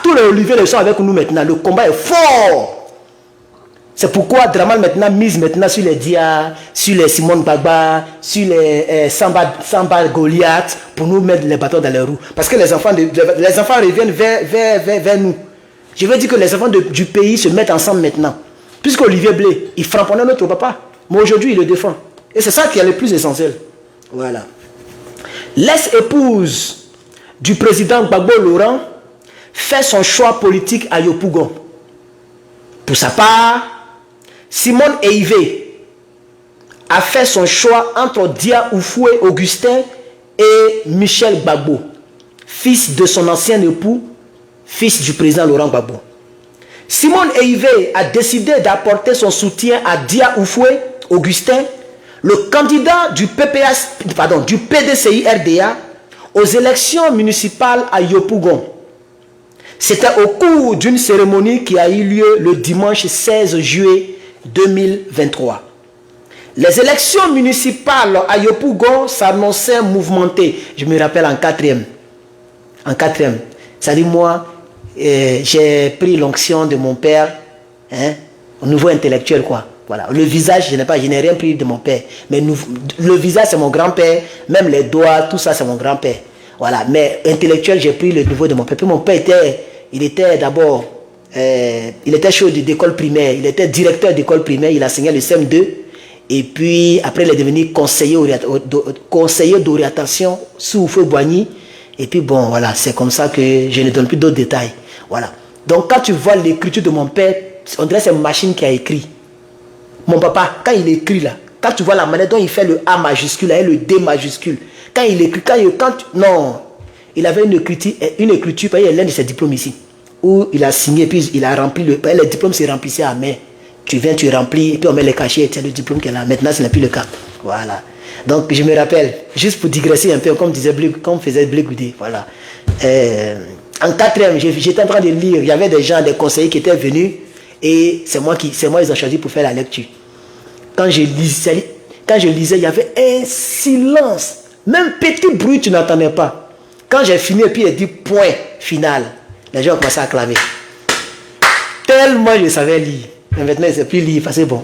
Tous les Olivier sont avec nous maintenant. Le combat est fort. C'est pourquoi Draman maintenant mise maintenant sur les Dia, sur les Simone Gbagba, sur les Samba Goliath, pour nous mettre les bâtons dans les roues. Parce que les enfants reviennent vers nous. Je veux dire que les enfants du pays se mettent ensemble maintenant. Puisque Olivier Blé, il frapponnait notre papa. Mais aujourd'hui, il le défend. Et c'est ça qui est le plus essentiel. Voilà. L'ex-épouse du président Gbagbo Laurent fait son choix politique à Yopougon. Pour sa part, Simone Eivé a fait son choix entre Dia Oufoué Augustin et Michel Gbagbo, fils de son ancien époux, fils du président Laurent Gbagbo. Simone Eivé a décidé d'apporter son soutien à Dia Oufoué Augustin, le candidat du PDCI-RDA aux élections municipales à Yopougon. C'était au cours d'une cérémonie qui a eu lieu le dimanche 16 juillet 2023. Les élections municipales à Yopougon s'annonçaient mouvementées. Je me rappelle en quatrième. Ça dit moi, j'ai pris l'onction de mon père, au niveau intellectuel quoi. Voilà. Le visage, je n'ai rien pris de mon père. Mais le visage, c'est mon grand-père. Même les doigts, tout ça, c'est mon grand-père. Voilà. Mais intellectuel, j'ai pris le niveau de mon père. Puis mon père était d'abord, il était chef d'école primaire. Il était directeur d'école primaire. Il enseignait le CM2. Et puis, après, il est devenu conseiller d'orientation sous Feu Boigny. Et puis, bon, voilà. C'est comme ça que je ne donne plus d'autres détails. Voilà. Donc, quand tu vois l'écriture de mon père, on dirait que c'est une machine qui a écrit. Mon papa, quand il écrit là, quand tu vois la manière dont il fait le A majuscule et le D majuscule, quand il écrit, non, il avait une écriture, il y a l'un de ses diplômes ici, où il a signé, puis il a rempli, les diplômes se remplissaient à main. Tu viens, tu remplis, et puis on met les cachets, et tu as le diplôme qui est là. Maintenant, ce n'est plus le cas. Voilà. Donc, je me rappelle, juste pour digresser un peu, comme faisait Blé Goudé, voilà. En quatrième, j'étais en train de lire, il y avait des gens, des conseillers qui étaient venus, et c'est moi ils ont choisi pour faire la lecture. Quand je lisais, il y avait un silence. Même petit bruit, tu n'entendais pas. Quand j'ai fini, et puis il a dit point final, les gens ont commencé à acclamer. Tellement je savais lire. Mais maintenant, il ne sait plus lire, parce que bon,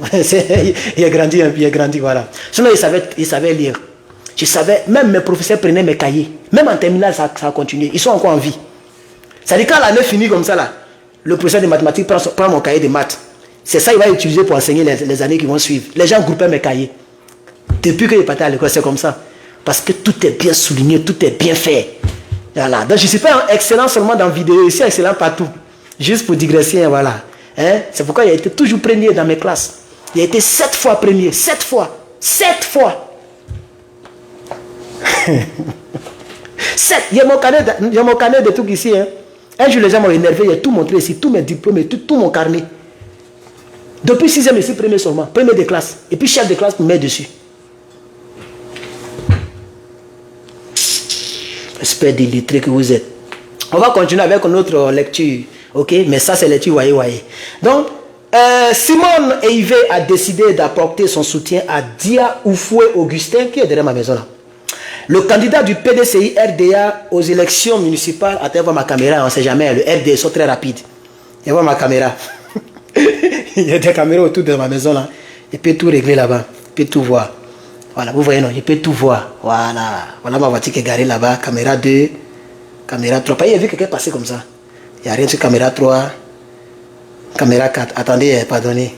il a grandi, voilà. Sinon, il savait lire. Je savais, même mes professeurs prenaient mes cahiers. Même en terminale, ça a continué. Ils sont encore en vie. C'est-à-dire, quand l'année finit comme ça, là, le professeur de mathématiques prend mon cahier de maths. C'est ça qu'il va utiliser pour enseigner les années qui vont suivre. Les gens groupaient mes cahiers. Depuis que je partais à l'école, c'est comme ça. Parce que tout est bien souligné, tout est bien fait. Voilà. Donc je ne suis pas excellent seulement dans la vidéo, je suis excellent partout. Juste pour digresser, voilà. C'est pourquoi il a été toujours premier dans mes classes. Il a été 7 fois premier. 7 fois. 7 fois. 7. Il y a mon carnet de trucs ici. Un jour, les gens m'ont énervé, j'ai tout montré ici, tous mes diplômes et tout mon carnet. Depuis 6e, je suis premier seulement, premier de classe. Et puis chef de classe me met dessus. Espèce d'illettré que vous êtes. On va continuer avec notre lecture. Ok, mais ça c'est lecture voyez. Donc, Simone Eivé a décidé d'apporter son soutien à Dia Oufoué Augustin, qui est derrière ma maison là. Le candidat du PDCI RDA aux élections municipales, attends, voir ma caméra, on ne sait jamais, le RDA, ils sont très rapides. Et voir ma caméra. Il y a des caméras autour de ma maison là. Il peut tout régler là-bas. Il peut tout voir. Voilà, vous voyez, non, il peut tout voir. Voilà. Voilà ma voiture qui est garée là-bas. Caméra 2, caméra 3. Il y a vu quelqu'un passer comme ça. Il n'y a rien sur caméra 3. Caméra 4. Attendez, pardonnez.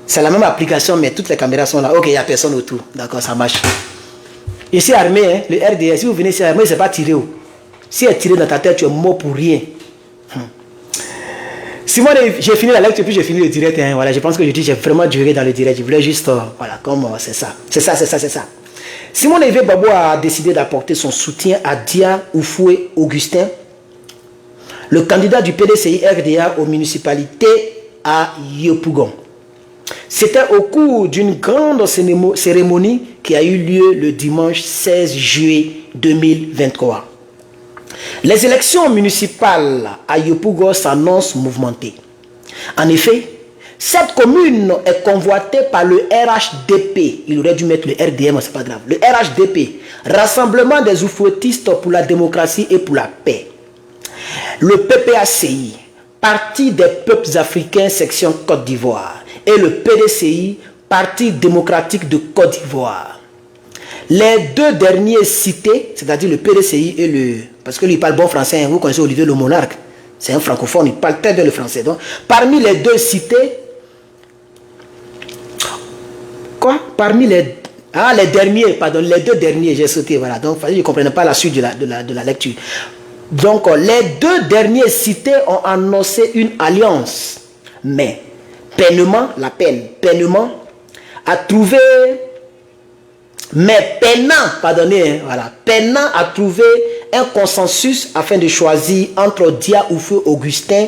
C'est la même application, mais toutes les caméras sont là. Ok, il n'y a personne autour. D'accord, ça marche. Je suis armé, hein, le RDS. Si vous venez ici armé, c'est pas tiré. Si elle est tiré dans ta tête, tu es mort pour rien. Simon, j'ai fini la lecture, puis j'ai fini le direct. Hein, voilà, je pense que j'ai vraiment duré dans le direct. Je voulais juste, voilà, comme c'est ça. C'est ça. Simon Evé Babo a décidé d'apporter son soutien à Dia Oufoué Augustin, le candidat du PDCI RDA aux municipalités à Yopougon. C'était au cours d'une grande cérémonie qui a eu lieu le dimanche 16 juillet 2023. Les élections municipales à Yopougon s'annoncent mouvementées. En effet, cette commune est convoitée par le RHDP. Il aurait dû mettre le RDM, mais ce n'est pas grave. Le RHDP, Rassemblement des oufouettistes pour la démocratie et pour la paix. Le PPACI, Parti des peuples africains, section Côte d'Ivoire. Et le PDCI, Parti démocratique de Côte d'Ivoire. Les deux derniers cités, c'est-à-dire le PDCI et le... Parce que lui, il parle bon français, hein, vous connaissez Olivier le Monarque, c'est un francophone, il parle très bien le français. Donc, parmi les deux cités... Quoi? Parmi les... Ah, les derniers, pardon, les deux derniers, j'ai sauté, voilà. Donc, je ne comprenais pas la suite de la lecture. Donc, les deux derniers cités ont annoncé une alliance. Mais, peinement a trouvé... Mais peinant à trouver un consensus afin de choisir entre Dia Oufoué Augustin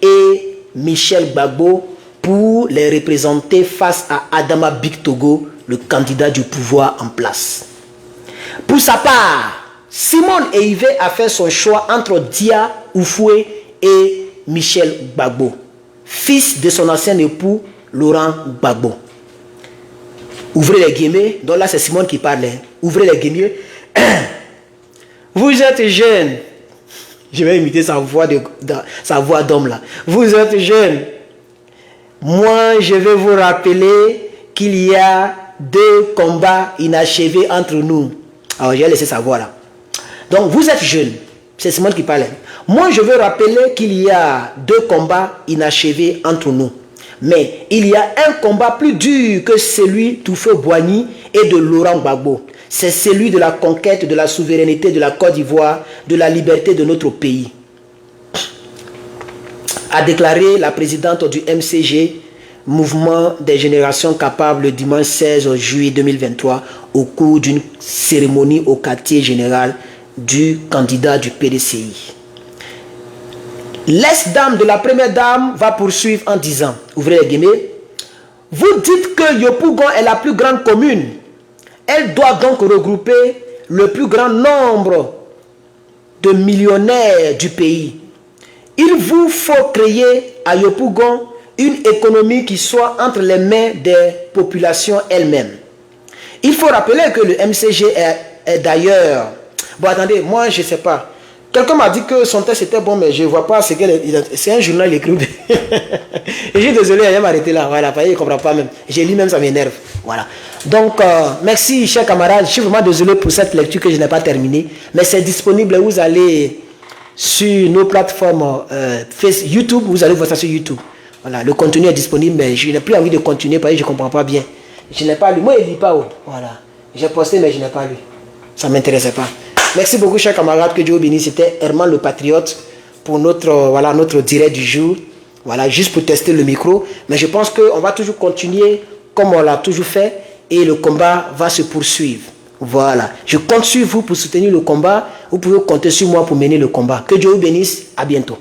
et Michel Gbagbo pour les représenter face à Adama Bictogo, le candidat du pouvoir en place. Pour sa part, Simon Eivé a fait son choix entre Dia Oufoué et Michel Gbagbo, fils de son ancien époux Laurent Gbagbo. Ouvrez les guillemets, donc là c'est Simone qui parle. Ouvrez les guillemets. Vous êtes jeune. Je vais imiter sa voix d'homme là. Vous êtes jeune. Moi je vais vous rappeler qu'il y a 2 combats inachevés entre nous. Alors j'ai laissé sa voix là. Donc vous êtes jeune. C'est Simone qui parle. Moi je veux rappeler qu'il y a 2 combats inachevés entre nous. Mais il y a un combat plus dur que celui Toufo-Boigny et de Laurent Gbagbo. C'est celui de la conquête de la souveraineté de la Côte d'Ivoire, de la liberté de notre pays. A déclaré la présidente du MCG, Mouvement des Générations Capables, le dimanche 16 juillet 2023, au cours d'une cérémonie au quartier général du candidat du PDCI. L'ex-dame de la première dame va poursuivre en disant, ouvrez les guillemets, vous dites que Yopougon est la plus grande commune. Elle doit donc regrouper le plus grand nombre de millionnaires du pays. Il vous faut créer à Yopougon une économie qui soit entre les mains des populations elles-mêmes. Il faut rappeler que le MCG est d'ailleurs... Bon, attendez, moi je ne sais pas. Quelqu'un m'a dit que son texte était bon, mais je ne vois pas ce qu'elle... C'est un journal écrit. Et je suis désolé, elle m'a arrêté là. Voilà, il ne comprend pas même. J'ai lu même, ça m'énerve. Voilà. Donc, merci, chers camarades. Je suis vraiment désolé pour cette lecture que je n'ai pas terminée. Mais c'est disponible. Vous allez sur nos plateformes YouTube. Vous allez voir ça sur YouTube. Voilà, le contenu est disponible, mais je n'ai plus envie de continuer parce que je ne comprends pas bien. Je n'ai pas lu. Moi, il ne lit pas. Voilà. J'ai posté, mais je n'ai pas lu. Ça ne m'intéressait pas. Merci beaucoup, chers camarades, que Dieu vous bénisse. C'était Herman le Patriote pour notre direct du jour. Voilà, juste pour tester le micro. Mais je pense qu'on va toujours continuer comme on l'a toujours fait et le combat va se poursuivre. Voilà. Je compte sur vous pour soutenir le combat. Vous pouvez compter sur moi pour mener le combat. Que Dieu vous bénisse. À bientôt.